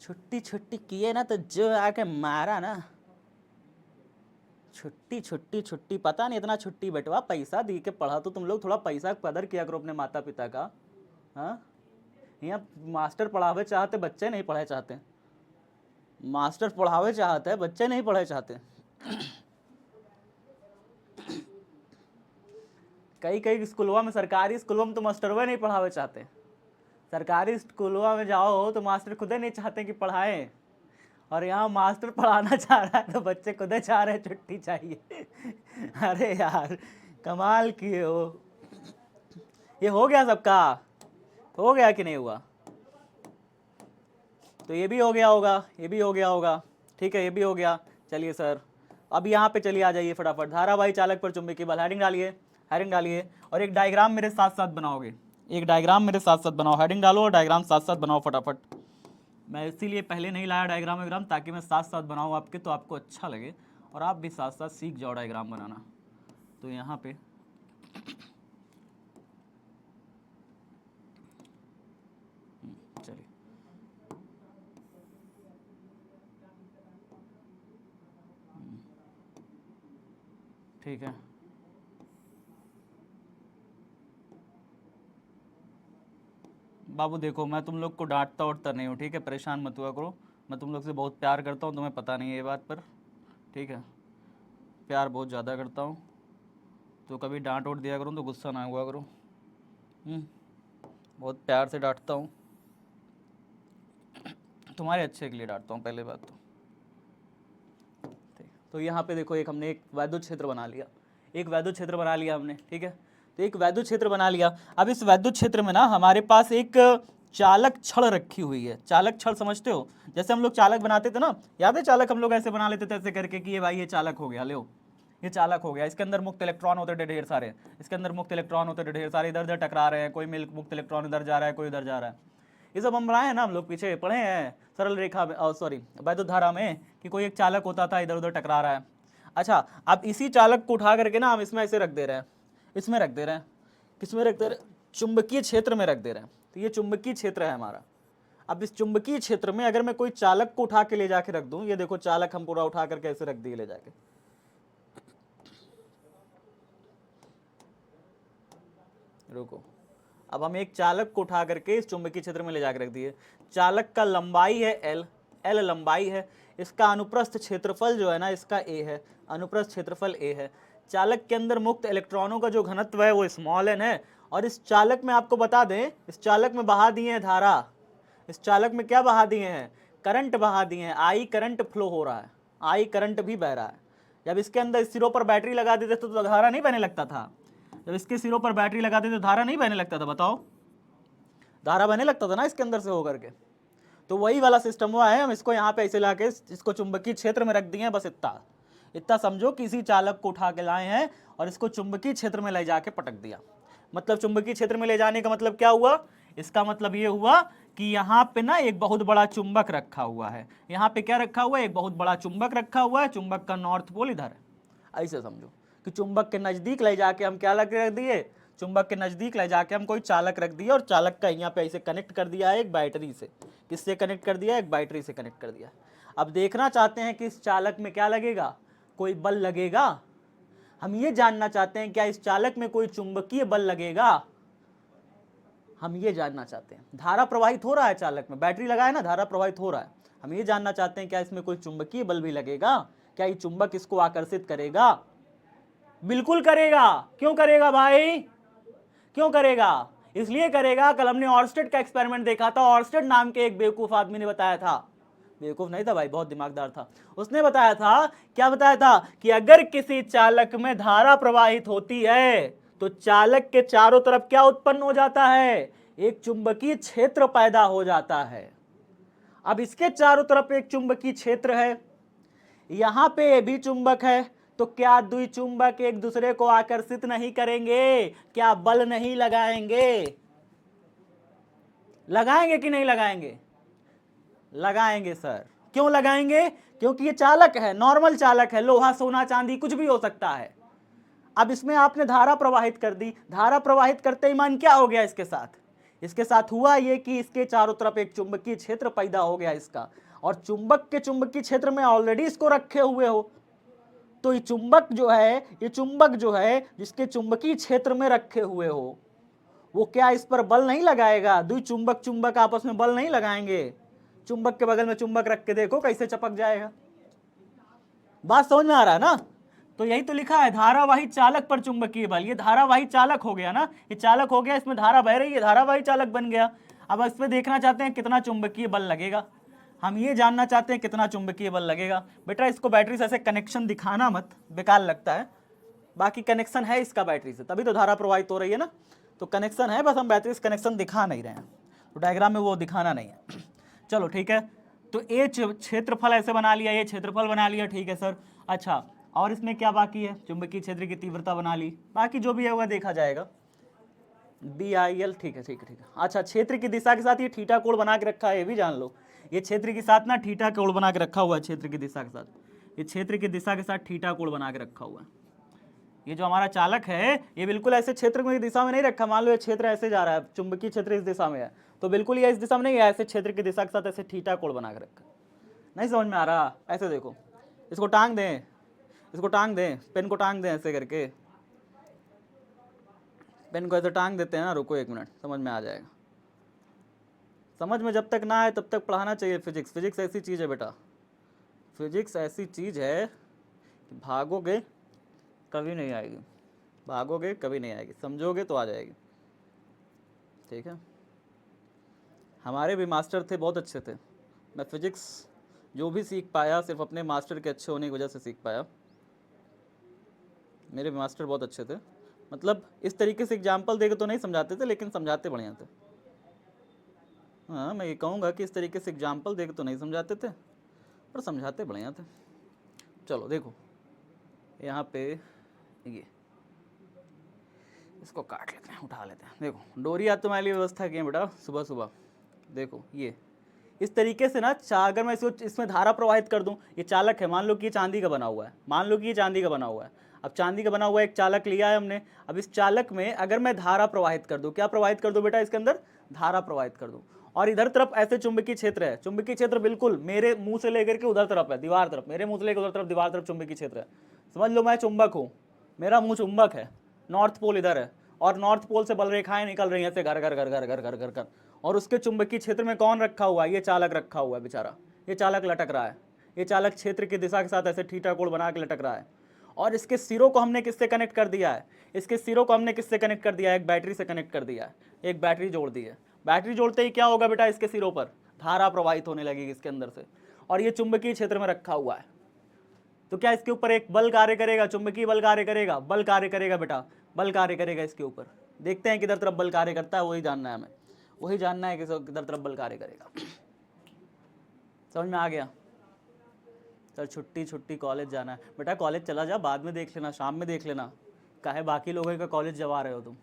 A: छुट्टी छुट्टी किए ना तो जो आके मारा ना, छुट्टी छुट्टी छुट्टी, पता नहीं इतना छुट्टी बटवा, पैसा दी के पढ़ा तो तुम लोग थोड़ा पैसा का कदर किया करो अपने माता पिता का। हाँ, यहाँ मास्टर पढ़ावे चाहते, बच्चे नहीं पढ़े चाहते। मास्टर पढ़ावे चाहते हैं, बच्चे नहीं पढ़े चाहते। कई कई स्कूलों में, सरकारी स्कूलों में तो मास्टरवे नहीं पढ़ावे चाहते। सरकारी स्कूलों में जाओ तो मास्टर खुद ही नहीं चाहते कि पढ़ाएं, और यहाँ मास्टर पढ़ाना चाह रहा है तो बच्चे खुद ही चाह रहे हैं छुट्टी चाहिए। अरे यार कमाल किए हो। ये हो गया सबका, हो गया कि नहीं हुआ? तो ये भी हो गया होगा, ये भी हो गया होगा, ठीक है, ये भी हो गया। चलिए सर, अब यहाँ पे चलिए आ जाइए फटाफट। धारावाही चालक पर चुंबकीय बल, हेडिंग डालिए, हेडिंग डालिए, और एक डायग्राम मेरे साथ साथ बनाओगे, एक डायग्राम मेरे साथ साथ बनाओ, हेडिंग डालो और डायग्राम साथ साथ बनाओ फटाफट। मैं इसीलिए पहले नहीं लाया डायग्राम वायग्राम, ताकि मैं साथ साथ बनाऊँ आपके, तो आपको अच्छा लगे और आप भी साथ साथ सीख जाओ डायग्राम बनाना। तो यहाँ पे चलिए, ठीक है। बाबू देखो, मैं तुम लोग को डांटता उठता नहीं हूँ, ठीक है, परेशान मत हुआ करो। मैं तुम लोग से बहुत प्यार करता हूँ, तुम्हें पता नहीं है ये बात पर, ठीक है, प्यार बहुत ज़्यादा करता हूँ। तो कभी डांट उठ दिया करूँ तो गुस्सा ना हुआ करो। बहुत प्यार से डांटता हूँ, तुम्हारे अच्छे के लिए डांटता हूँ, पहले बात तो ठीक। तो यहाँ पे देखो, एक हमने एक वैद्युत क्षेत्र बना लिया, एक वैद्युत क्षेत्र बना लिया हमने, ठीक है। तो एक वैद्युत क्षेत्र बना लिया। अब इस वैद्युत क्षेत्र में ना हमारे पास एक चालक छड़ रखी हुई है। चालक छड़ समझते हो? जैसे हम लोग चालक बनाते थे ना, याद है? चालक हम लोग ऐसे बना लेते थे, ऐसे करके कि ये भाई ये चालक हो गया, लो ये चालक हो गया। इसके अंदर मुक्त इलेक्ट्रॉन होते थे ढेर सारे, इसके अंदर मुक्त इलेक्ट्रॉन होते थे ढेर सारे, इधर उधर टकरा रहे हैं, कोई मुक्त इलेक्ट्रॉन इधर जा रहा है, कोई इधर जा रहा है। ये सब हम बनाए हैं ना, हम लोग पीछे पढ़े हैं सरल रेखा में, सॉरी वैद्युत धारा में, कि कोई एक चालक होता था, इधर उधर टकरा रहा है। अच्छा, अब इसी चालक को उठा करके ना हम इसमें ऐसे रख दे रहे हैं, इसमें रख दे रहे हैं, किसमें रख दे रहे हैं? चुंबकीय क्षेत्र में रख दे रहे हैं। तो ये चुंबकीय क्षेत्र है हमारा। अब इस चुंबकीय क्षेत्र में अगर मैं कोई चालक को उठा के ले जाके रख दूं, ये देखो चालक हम पूरा उठा करके ऐसे रख दिए ले जाके, रुको, अब हम एक चालक को उठा करके इस चुंबकीय क्षेत्र में ले जाकर रख दिए। चालक का लंबाई है एल, एल लंबाई है, इसका अनुप्रस्थ क्षेत्रफल जो है ना, इसका ए है, अनुप्रस्थ क्षेत्रफल ए है। चालक के अंदर मुक्त इलेक्ट्रॉनों का जो घनत्व है वो स्मॉल एन है। और इस चालक में आपको बता दें, इस चालक में बहा दिए हैं धारा, इस चालक में क्या बहा दिए हैं? करंट बहा दिए हैं, आई करंट फ्लो हो रहा है, आई करंट भी बह रहा है। जब इसके अंदर सिरों पर बैटरी लगा देते तो धारा नहीं बहने लगता था? जब इसके सिरों पर बैटरी लगा देते तो धारा नहीं बहने लगता था? बताओ, धारा बहने लगता था ना इसके अंदर से होकर के। तो वही वाला सिस्टम हुआ है, हम इसको यहाँ पे ऐसे लाके इसको चुंबकीय क्षेत्र में रख दिए हैं। बस इतना इतना समझो, किसी चालक को उठा के लाए हैं और इसको चुंबकीय क्षेत्र में ले जाके पटक दिया। मतलब चुंबकीय क्षेत्र में ले जाने का मतलब क्या हुआ? इसका मतलब ये हुआ कि यहाँ पे ना एक बहुत बड़ा चुंबक रखा हुआ है। यहाँ पे क्या रखा हुआ है? एक बहुत बड़ा चुंबक रखा हुआ है। चुंबक का नॉर्थ पोल इधर है। ऐसे समझो कि चुंबक के नजदीक ले जाके हम क्या रख दिए? चुंबक के नजदीक ले जाके हम कोई चालक रख दिया, और चालक का यहाँ पे ऐसे कनेक्ट कर दिया है एक बैटरी से। किससे कनेक्ट कर दिया? एक बैटरी से कनेक्ट कर दिया। अब देखना चाहते हैं कि इस चालक में क्या लगेगा? कोई बल लगेगा? हम ये जानना चाहते हैं क्या इस चालक में कोई चुंबकीय बल लगेगा? हम ये जानना चाहते हैं। धारा प्रवाहित हो रहा है चालक में, बैटरी लगा है ना, धारा प्रवाहित हो रहा है। हम ये जानना चाहते हैं क्या इसमें कोई चुंबकीय बल भी लगेगा? क्या ये चुंबक इसको आकर्षित करेगा? बिल्कुल करेगा। क्यों करेगा भाई? क्यों करेगा? इसलिए करेगा, कल हमने ऑर्स्टेड का एक्सपेरिमेंट देखा था। ऑर्स्टेड नाम के एक बेवकूफ आदमी ने बताया था, बेवकूफ नहीं था भाई, बहुत दिमागदार था। उसने बताया था, क्या बताया था? कि अगर किसी चालक में धारा प्रवाहित होती है तो चालक के चारों तरफ क्या उत्पन्न हो जाता है? एक चुंबकीय क्षेत्र पैदा हो जाता है। अब इसके चारों तरफ एक चुंबकीय क्षेत्र है, यहां पे भी चुंबक है, तो क्या द्वि चुंबक एक दूसरे को आकर्षित नहीं करेंगे? क्या बल नहीं लगाएंगे? लगाएंगे कि नहीं लगाएंगे? लगाएंगे सर। क्यों लगाएंगे? क्योंकि ये चालक है, नॉर्मल चालक है, लोहा सोना चांदी कुछ भी हो सकता है। अब इसमें आपने धारा प्रवाहित कर दी, धारा प्रवाहित करते ही मान क्या हो गया इसके साथ? इसके साथ हुआ ये कि इसके चारों तरफ एक चुंबकीय क्षेत्र पैदा हो गया इसका, और चुंबक के चुंबकीय क्षेत्र में ऑलरेडी इसको रखे हुए हो, तो ये चुंबक जो है जिसके चुंबकीय क्षेत्र में रखे हुए हो, वो क्या इस पर बल नहीं लगाएगा? दुई चुंबक चुंबक आपस में बल नहीं लगाएंगे। चुंबक के बगल में चुंबक रख के देखो कैसे चपक जाएगा। बात समझ में आ रहा है ना? तो यही तो लिखा है, धारावाही चालक पर चुंबकीय बल। ये धारावाही चालक हो गया ना, ये चालक हो गया, इसमें धारा बह रही है, धारावाही चालक बन गया। अब इसमें देखना चाहते हैं कितना चुंबकीय बल लगेगा, हम ये जानना चाहते हैं कितना चुंबकीय बल लगेगा। बेटा इसको बैटरी से ऐसे कनेक्शन दिखाना मत, बेकार लगता है। बाकी कनेक्शन है इसका बैटरी से, तभी तो धारा प्रवाहित हो रही है ना, तो कनेक्शन है, बस हम बैटरी से कनेक्शन दिखा नहीं रहे हैं, तो डायग्राम में वो दिखाना नहीं है। चलो ठीक है, तो ये क्षेत्रफल ऐसे बना लिया, ये क्षेत्रफल बना लिया, ठीक है सर। अच्छा, और इसमें क्या बाकी है? चुंबकीय क्षेत्र की तीव्रता बना ली, बाकी जो भी है वह देखा जाएगा। BIL, ठीक है ठीक है ठीक है। अच्छा, क्षेत्र की दिशा के साथ ये थीटा कोण बना के रखा है, ये भी जान लो, ये क्षेत्र के साथ ना थीटा कोण बना के रखा हुआ है। क्षेत्र की दिशा के साथ, ये क्षेत्र की दिशा के साथ थीटा कोण बना के रखा हुआ है। ये जो हमारा चालक है ये बिल्कुल ऐसे क्षेत्र की दिशा में नहीं रखा। मान लो ये क्षेत्र ऐसे जा रहा है, चुंबकीय क्षेत्र इस दिशा में है, तो बिल्कुल ये इस दिशा में नहीं है, ऐसे क्षेत्र की दिशा के साथ ऐसे थीटा कोण बना के रखा। नहीं समझ में आ रहा? ऐसे देखो, इसको टांग दें, इसको टांग दें, पेन को टांग दें ऐसे करके, पेन को ऐसे टांग देते हैं ना, रुको 1 मिनट, समझ में आ जाएगा। समझ में जब तक ना आए तब तक पढ़ाना चाहिए फिजिक्स। फिजिक्स ऐसी चीज़ है बेटा, फिजिक्स ऐसी चीज़ है कि भागोगे कभी नहीं आएगी, भागोगे कभी नहीं आएगी, समझोगे तो आ जाएगी। ठीक है, हमारे भी मास्टर थे, बहुत अच्छे थे। मैं फिजिक्स जो भी सीख पाया सिर्फ अपने मास्टर के अच्छे होने की वजह से सीख पाया। मेरे भी मास्टर बहुत अच्छे थे, मतलब इस तरीके से एग्जाम्पल देकर तो नहीं समझाते थे, लेकिन समझाते बढ़िया थे। हाँ, मैं ये कहूँगा कि इस तरीके से एग्जाम्पल देकर तो नहीं समझाते थे, पर समझाते बढ़िया थे। चलो देखो, यहाँ पे ये इसको काट लेते हैं, उठा लेते हैं। देखो डोरी आज तुम्हारे लिए व्यवस्था की है बेटा, सुबह सुबह देखो ये इस तरीके से ना, अगर मैं इसमें धारा प्रवाहित कर दूं, ये चालक है, मान लो कि ये चांदी का बना हुआ है, मान लो कि ये चांदी का बना हुआ है। अब चांदी का बना हुआ एक चालक लिया है हमने, अब इस चालक में अगर मैं धारा प्रवाहित कर दूं, क्या प्रवाहित कर दूं बेटा? इसके अंदर धारा प्रवाहित कर दूं, और इधर तरफ ऐसे चुंबकीय क्षेत्र है, चुंबकीय क्षेत्र बिल्कुल मेरे मुंह से लेकर के उधर तरफ है, दीवार तरफ, मेरे मुंह से लेकर उधर तरफ दीवार तरफ चुंबकीय क्षेत्र है। समझ लो मैं चुंबक हूँ, मेरा मुंह चुंबक है, नॉर्थ पोल इधर है, और नॉर्थ पोल से बल रेखाएं निकल रही हैं ऐसे घर घर घर घर घर घर घर घर, और उसके चुंबकीय क्षेत्र में कौन रखा हुआ है? ये चालक रखा हुआ है बेचारा, ये चालक लटक रहा है, ये चालक क्षेत्र की दिशा के साथ ऐसे थीटा कोण बना के लटक रहा है। और इसके सिरों को हमने किससे कनेक्ट कर दिया है? इसके सिरों को हमने किससे कनेक्ट कर दिया है? एक बैटरी से कनेक्ट कर दिया है, एक बैटरी जोड़ दी है। बैटरी जोड़ते ही क्या होगा बेटा? इसके सिरों पर धारा प्रवाहित होने लगेगी इसके अंदर से, और ये चुंबकीय क्षेत्र में रखा हुआ है। तो क्या इसके ऊपर एक बल कार्य करेगा? चुंबकीय बल कार्य करेगा, बल कार्य करेगा बेटा, बल कार्य करेगा इसके ऊपर। देखते हैं किधर तरफ बल कार्य करता है, वही जानना है हमें, वही जानना है कि किधर तरफ बल कार्य करेगा। समझ में आ गया? सर छुट्टी छुट्टी, कॉलेज जाना है बेटा, कॉलेज चला जा, बाद में देख लेना, शाम में देख लेना। काहे बाकी लोगों का कॉलेज जवा रहे हो तुम?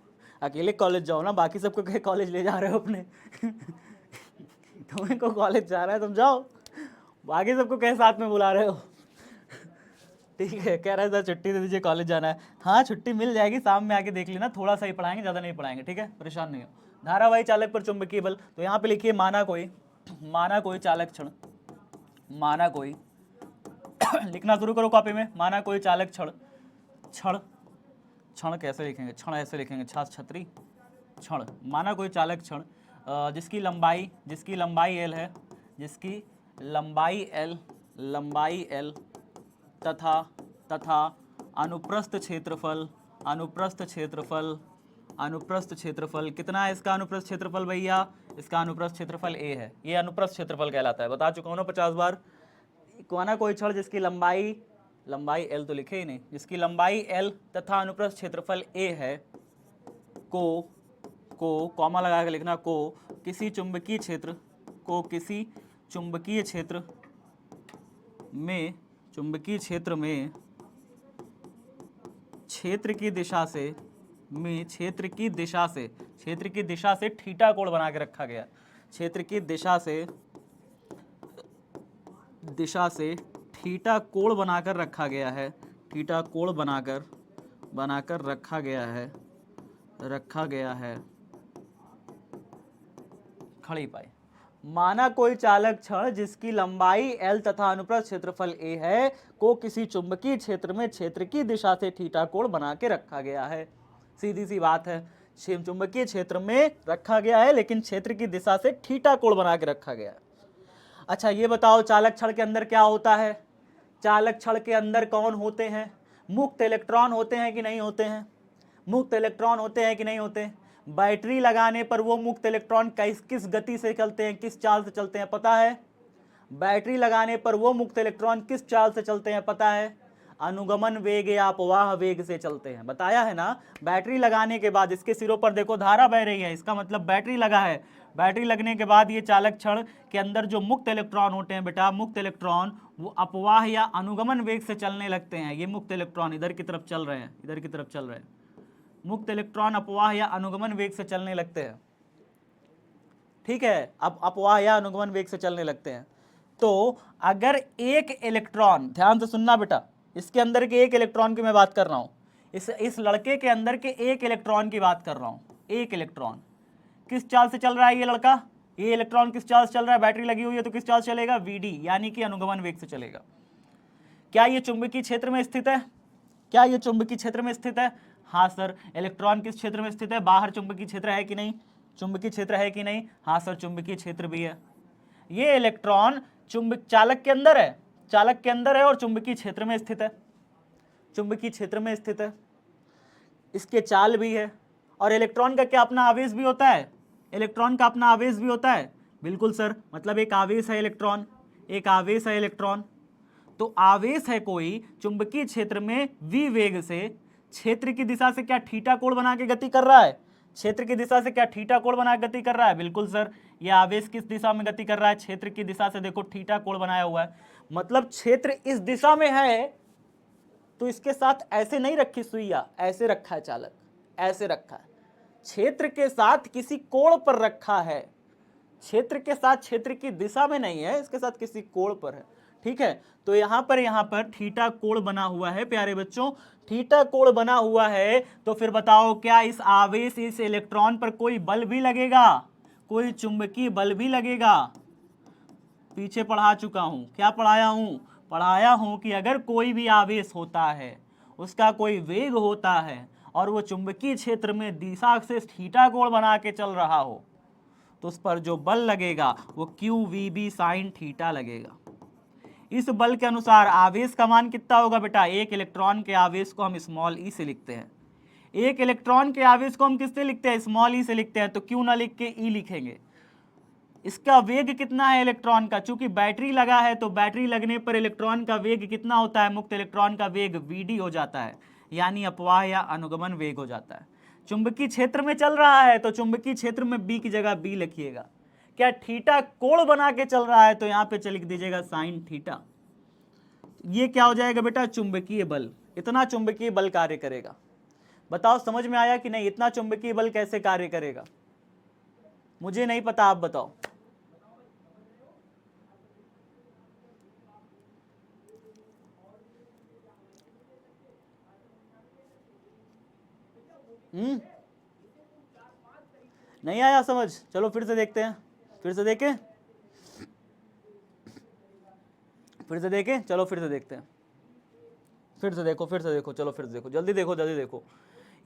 A: अकेले कॉलेज जाओ ना, बाकी सबको कहे कॉलेज ले जा रहे हो अपने। तुम्हें को कॉलेज जा रहा है तुम जाओ, बाकी सबको कहे साथ में बुला रहे हो। ठीक है, कह रहा है सर छुट्टी दे दीजिए, कॉलेज जाना है। हाँ छुट्टी मिल जाएगी, शाम में आके देख लेना, थोड़ा सा ही पढ़ाएंगे, ज़्यादा नहीं पढ़ाएंगे, ठीक है, परेशान नहीं हो। धारावाही चालक पर चुंबकीय बल, तो यहाँ पे लिखिए माना कोई चालक क्षण, माना कोई लिखना शुरू करो कॉपी में, माना कोई चालक क्षण, क्षण कैसे लिखेंगे? क्षण ऐसे लिखेंगे, छतरी क्षण। माना कोई चालक क्षण जिसकी लंबाई L है, जिसकी लंबाई L तथा अनुप्रस्थ क्षेत्रफल कितना है? इसका अनुप्रस्थ क्षेत्रफल भैया, इसका अनुप्रस्थ क्षेत्रफल A है, ये अनुप्रस्थ क्षेत्रफल कहलाता है, बता चुका हूँ ना 50 बार। माना कोई क्षण जिसकी लंबाई L तो लिखे ही नहीं, जिसकी लंबाई L तथा अनुप्रस्थ क्षेत्रफल A है, को कॉमा लगा के लिखना, को किसी चुंबकीय क्षेत्र में क्षेत्र की दिशा से थीटा कोण बना के रखा गया, क्षेत्र की दिशा से थीटा कोण बनाकर रखा गया है, थीटा कोण बनाकर रखा गया है। खड़ी पाई। माना कोई चालक छड़ जिसकी लंबाई l तथा अनुप्रस्थ क्षेत्रफल a है को किसी चुंबकीय क्षेत्र में क्षेत्र की दिशा से थीटा कोण बना के रखा गया है। सीधी सी बात है, चुंबकीय क्षेत्र में रखा गया है लेकिन क्षेत्र की दिशा से थीटा कोण बना के रखा गया है। अच्छा ये बताओ चालक छड़ के अंदर क्या होता है? चालक छड़ के अंदर कौन होते हैं? मुक्त इलेक्ट्रॉन होते हैं कि नहीं होते हैं? मुक्त इलेक्ट्रॉन होते हैं कि नहीं होते? बैटरी लगाने पर वो मुक्त इलेक्ट्रॉन किस गति से चलते हैं, किस चाल से चलते हैं, पता है? बैटरी लगाने पर वो मुक्त इलेक्ट्रॉन किस चाल से चलते हैं, पता है? अनुगमन वेग या अपवाह वेग से चलते हैं, बताया है ना। बैटरी लगाने के बाद इसके सिरों पर देखो धारा बह रही है, इसका मतलब बैटरी लगा है। बैटरी लगने के बाद ये चालक छड़ के अंदर जो मुक्त इलेक्ट्रॉन होते हैं बेटा, मुक्त इलेक्ट्रॉन वो अपवाह या अनुगमन वेग से चलने लगते हैं। ये मुक्त इलेक्ट्रॉन इधर की तरफ चल रहे हैं, इधर की तरफ चल रहे हैं। मुक्त इलेक्ट्रॉन अपवाह या अनुगमन वेग से चलने लगते हैं, ठीक है। अब अपवाह या अनुगमन वेग से चलने लगते हैं। तो अगर एक इलेक्ट्रॉन, ध्यान से सुनना बेटा, इसके अंदर के एक इलेक्ट्रॉन की मैं बात कर रहा हूं, इस लड़के के अंदर के एक इलेक्ट्रॉन की बात कर रहा हूं। एक इलेक्ट्रॉन किस चाल से चल रहा है? ये लड़का, ये इलेक्ट्रॉन किस चाल से चल रहा है? बैटरी लगी हुई है तो किस चाल से चलेगा? VD यानी कि अनुगमन वेग से चलेगा। क्या ये चुंबकीय क्षेत्र में स्थित है? क्या ये चुंबकीय क्षेत्र में स्थित है? हाँ सर। इलेक्ट्रॉन किस क्षेत्र में स्थित है? बाहर चुंबकीय क्षेत्र है कि नहीं? चुंबकीय क्षेत्र है कि नहीं? हाँ सर, चुंबकीय क्षेत्र भी है। ये इलेक्ट्रॉन चालक के अंदर है, चालक के अंदर है और चुंबकीय क्षेत्र में स्थित है, चुंबकीय क्षेत्र में स्थित है। इसके चाल भी है। और इलेक्ट्रॉन का क्या अपना आवेश भी होता है? इलेक्ट्रॉन का अपना आवेश भी होता है। बिल्कुल सर, मतलब एक आवेश है इलेक्ट्रॉन, एक आवेश है इलेक्ट्रॉन। तो आवेश है कोई चुंबकीय क्षेत्र में v वेग से क्षेत्र की दिशा से क्या थीटा कोण बना के गति कर रहा है? क्षेत्र की दिशा से क्या थीटा कोण बना के गति कर रहा है? बिल्कुल सर। ये आवेश किस दिशा में गति कर रहा है? क्षेत्र की दिशा से। देखो थीटा कोण बनाया हुआ है, मतलब क्षेत्र इस दिशा में है तो इसके साथ ऐसे नहीं रखी सुइया, ऐसे रखा है चालक, ऐसे रखा है। क्षेत्र के साथ किसी कोण पर रखा है, क्षेत्र के साथ क्षेत्र की दिशा में नहीं है, इसके साथ किसी कोण पर है, ठीक है। तो यहां पर थीटा कोण बना हुआ है प्यारे बच्चों, थीटा कोण बना हुआ है। तो फिर बताओ क्या इस आवेश, इस इलेक्ट्रॉन पर कोई बल भी लगेगा? कोई चुंबकीय बल भी लगेगा? पीछे पढ़ा चुका हूं, क्या पढ़ाया हूं? पढ़ाया हूं कि अगर कोई भी आवेश होता है, उसका कोई वेग होता है और वो चुंबकीय क्षेत्र में दिशा से थीटा कोण बना के चल रहा हो तो उस पर जो बल लगेगा वो QVB sin थीटा लगेगा। इस बल के अनुसार आवेश का मान कितना होगा बेटा? एक इलेक्ट्रॉन के आवेश को हम स्मॉल e से लिखते हैं। एक इलेक्ट्रॉन के आवेश को हम किससे लिखते हैं? स्मॉल e से लिखते हैं। तो क्यों ना लिख के e लिखेंगे। इसका वेग कितना है इलेक्ट्रॉन का? चूंकि बैटरी लगा है तो बैटरी लगने पर इलेक्ट्रॉन का वेग कितना होता है? मुक्त इलेक्ट्रॉन का वेग VD हो जाता है, यानी अपवाह या अनुगमन वेग हो जाता है। चुंबकीय क्षेत्र में चल रहा है तो चुंबकीय क्षेत्र में B की जगह B लिखिएगा। क्या थीटा कोण बना के चल रहा है तो यहाँ पे लिख दीजिएगा साइन थीटा। ये क्या हो जाएगा बेटा? चुंबकीय बल। इतना चुंबकीय बल कार्य करेगा। बताओ समझ में आया कि नहीं? इतना चुंबकीय बल कैसे कार्य करेगा? मुझे नहीं पता, आप बताओ। नहीं आया समझ? चलो फिर से देखते हैं, फिर से देखें, फिर से देखें, चलो फिर से देखते हैं, फिर से देखो, फिर से देखो, चलो फिर से देखो, जल्दी देखो, जल्दी देखो।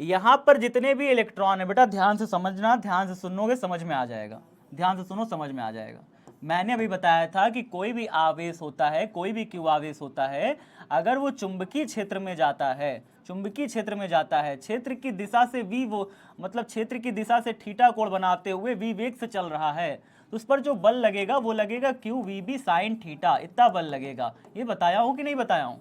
A: यहां पर जितने भी इलेक्ट्रॉन है बेटा, ध्यान से समझना, ध्यान से सुनोगे समझ में आ जाएगा, ध्यान से सुनो समझ में आ जाएगा। मैंने अभी बताया था कि कोई भी आवेश होता है, कोई भी Q आवेश होता है, अगर वो चुंबकीय क्षेत्र में जाता है, चुंबकीय क्षेत्र में जाता है, क्षेत्र की दिशा से V, वो मतलब क्षेत्र की दिशा से थीटा कोण बनाते हुए V वेग से चल रहा है तो उस पर जो बल लगेगा वो लगेगा QVB sin थीटा, इतना बल लगेगा। ये बताया हूं कि नहीं बताया हूं?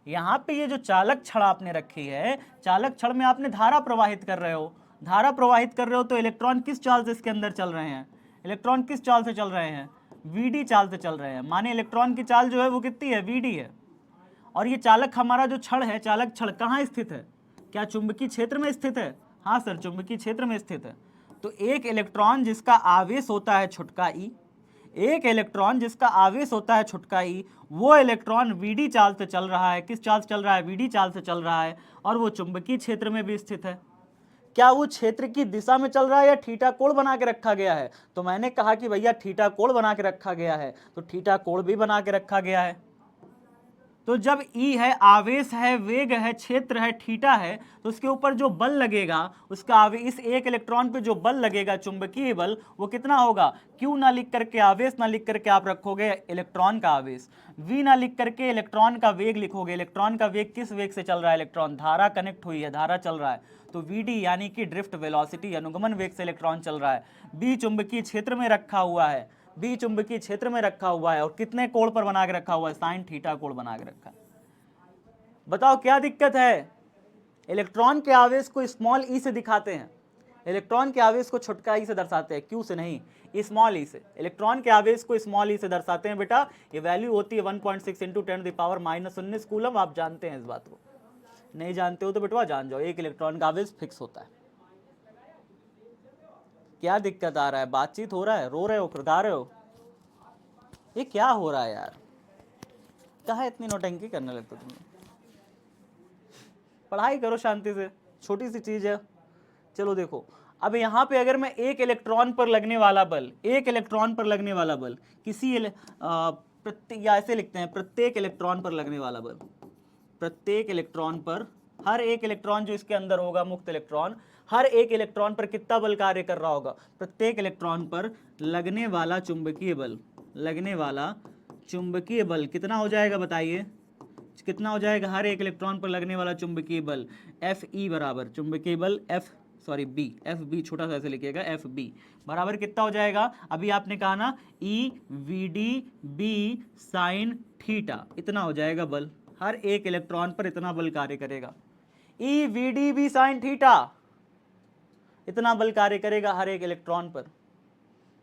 A: यहाँ पे ये जो चालक छड़ आपने रखी है, चालक छड़ में आपने धारा प्रवाहित कर रहे हो, धारा प्रवाहित कर रहे हो तो इलेक्ट्रॉन किस चाल से इसके अंदर चल रहे हैं? इलेक्ट्रॉन किस चाल से चल रहे हैं? VD चाल से चल रहे हैं। माने इलेक्ट्रॉन की चाल जो है वो कितनी है? VD है। और ये चालक हमारा जो छड़ है, चालक छड़ कहाँ स्थित है? क्या चुंबकीय क्षेत्र में स्थित है? हाँ सर, चुंबकीय क्षेत्र में स्थित है। तो एक इलेक्ट्रॉन जिसका आवेश होता है छुटका ई, एक इलेक्ट्रॉन जिसका आवेश होता है छुटका ई, वो इलेक्ट्रॉन VD चाल से चल रहा है। किस चाल से चल रहा है? VD चाल से चल रहा है और वो चुंबकीय क्षेत्र में भी स्थित है। क्या वो क्षेत्र की दिशा में चल रहा है या थीटा कोण बना के रखा गया है? तो मैंने कहा कि भैया थीटा कोण बना के रखा गया है, तो थीटा कोण भी बना के रखा गया है। तो जब ई है, आवेश है, वेग है, क्षेत्र है, थीटा है, तो उसके ऊपर जो बल लगेगा, उसका आवेश, इस एक इलेक्ट्रॉन पे जो बल लगेगा, चुंबकीय बल, वो कितना होगा? क्यू ना लिख करके, आवेश ना लिख करके आप रखोगे इलेक्ट्रॉन का आवेश, वी ना लिख करके इलेक्ट्रॉन का वेग लिखोगे। इलेक्ट्रॉन का वेग किस वेग से चल रहा है? इलेक्ट्रॉन धारा कनेक्ट हुई है, धारा चल रहा है, तो वीडी यानी कि ड्रिफ्ट वेलोसिटी, अनुगमन वेग से इलेक्ट्रॉन चल रहा है। बी चुंबकीय क्षेत्र में रखा हुआ है, बी चुंबकीय क्षेत्र में रखा हुआ है, और कितने कोण पर बना के रखा हुआ है? साइन थीटा कोण बना के रखा है। बताओ क्या दिक्कत है? इलेक्ट्रॉन के आवेश को स्मॉल ई से दिखाते हैं, इलेक्ट्रॉन के आवेश को छोटका ई से दर्शाते हैं, क्यू से नहीं, स्मॉल ई से। इलेक्ट्रॉन के आवेश को स्मॉल ई से दर्शाते हैं बेटा। ये वैल्यू होती है 1.6 इंटू 10⁻⁻19 कूलम। आप जानते हैं इस बात को, नहीं जानते हो तो बेटवा जान जाओ, एक इलेक्ट्रॉन का आवेश फिक्स होता है। क्या दिक्कत आ रहा है? बातचीत हो रहा है, रो रहे हो, गा रहे हो, ये क्या हो रहा है यार? कहाँ इतनी नौटंकी करने लगते तुम? पढ़ाई करो शांति से, छोटी सी चीज है। चलो देखो, अब यहाँ पे अगर मैं एक इलेक्ट्रॉन पर लगने वाला बल, एक इलेक्ट्रॉन पर लगने वाला बल किसी या ऐसे लिखते हैं, प्रत्येक इलेक्ट्रॉन पर लगने वाला बल, प्रत्येक इलेक्ट्रॉन पर, हर एक इलेक्ट्रॉन जो इसके अंदर होगा, मुक्त इलेक्ट्रॉन, हर एक इलेक्ट्रॉन पर कितना बल कार्य कर रहा होगा? प्रत्येक इलेक्ट्रॉन पर लगने वाला चुंबकीय बल, लगने वाला चुंबकीय बल कितना हो जाएगा बताइए? कितना हो जाएगा? हर एक इलेक्ट्रॉन पर लगने वाला चुंबकीय बल एफ ई बराबर चुंबकीय बल एफ बी, छोटा सा ऐसे लिखिएगा, एफ बी बराबर कितना हो जाएगा? अभी आपने कहा ना, E V D B sine theta, इतना हो जाएगा बल। हर एक इलेक्ट्रॉन पर इतना बल कार्य करेगा, E V D B sine theta, इतना बल कार्य करेगा हर एक इलेक्ट्रॉन पर।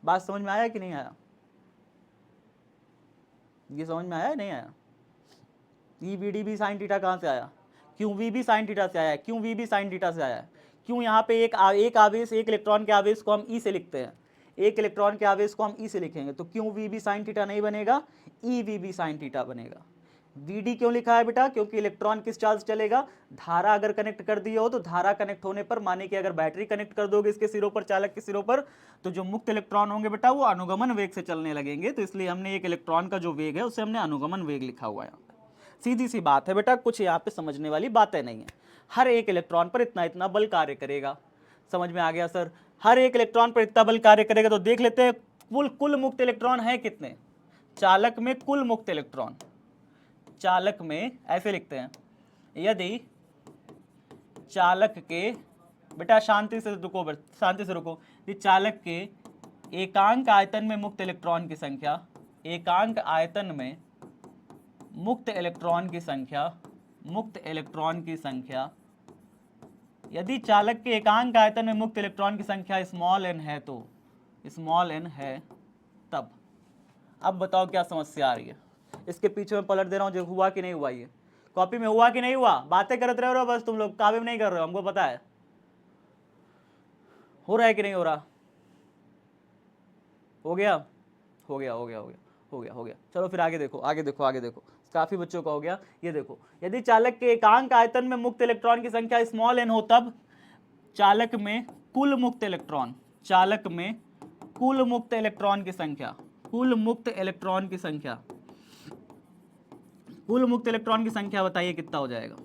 A: बात समझ में आया कि नहीं आया? ये समझ में आया नहीं आया? E V D B sine theta कहाँ से आया? क्यों वी बी साइन थीटा से आया है? क्यों वी बी साइन थीटा से आया है? क्यों यहाँ पे एक आवेश, एक इलेक्ट्रॉन के आवेश को हम ई से लिखते हैं, एक इलेक्ट्रॉन के आवेश को हम ई से लिखेंगे, तो क्यों वी बी साइन थीटा नहीं बनेगा? E V B sine theta बनेगा। वी डी क्यों लिखा है बेटा? क्योंकि इलेक्ट्रॉन किस चार्ज चलेगा? धारा अगर कनेक्ट कर दिया हो तो धारा कनेक्ट होने पर, माने कि अगर बैटरी कनेक्ट कर दोगे इसके सिरों पर, चालक के सिरों पर, तो जो मुक्त इलेक्ट्रॉन होंगे बेटा वो अनुगमन वेग से चलने लगेंगे, तो इसलिए हमने एक इलेक्ट्रॉन का जो वेग है उसे हमने अनुगमन वेग लिखा हुआ है। सीधी सी बात है बेटा, कुछ यहाँ पे समझने वाली बातें नहीं है। हर एक इलेक्ट्रॉन पर इतना इतना बल कार्य करेगा। समझ में आ गया सर? हर एक इलेक्ट्रॉन पर इतना बल कार्य करेगा। तो देख लेते हैं कुल मुक्त इलेक्ट्रॉन है कितने चालक में? कुल मुक्त इलेक्ट्रॉन चालक में ऐसे लिखते हैं, यदि चालक के, बेटा शांति से रुको, शांति से रुको, यदि चालक के एकांक आयतन में मुक्त इलेक्ट्रॉन की संख्या, एकांक आयतन में मुक्त इलेक्ट्रॉन की संख्या, मुक्त इलेक्ट्रॉन की संख्या, यदि चालक के एकांक आयतन में मुक्त इलेक्ट्रॉन की संख्या स्मॉल n है, तो स्मॉल n है, तब अब बताओ क्या समस्या आ रही है? इसके पीछे मैं पलट दे रहा हूं, जो हुआ कि नहीं हुआ, ये कॉपी में हुआ कि नहीं हुआ? बातें करते रह रहे हो बस तुम लोग, काबे में नहीं कर रहे हो, हमको पता है। हो रहा है कि नहीं हो रहा? हो गया, हो गया, हो गया, हो गया, हो गया, हो गया। चलो फिर आगे देखो, आगे देखो, आगे देखो, काफी बच्चों का हो गया। ये देखो, यदि चालक के एकांक आयतन में मुक्त इलेक्ट्रॉन की संख्या स्मॉल n हो, तब चालक में कुल मुक्त इलेक्ट्रॉन, चालक में कुल मुक्त इलेक्ट्रॉन की संख्या, कुल मुक्त इलेक्ट्रॉन की संख्या, कुल मुक्त इलेक्ट्रॉन की संख्या बताइए कितना हो जाएगा?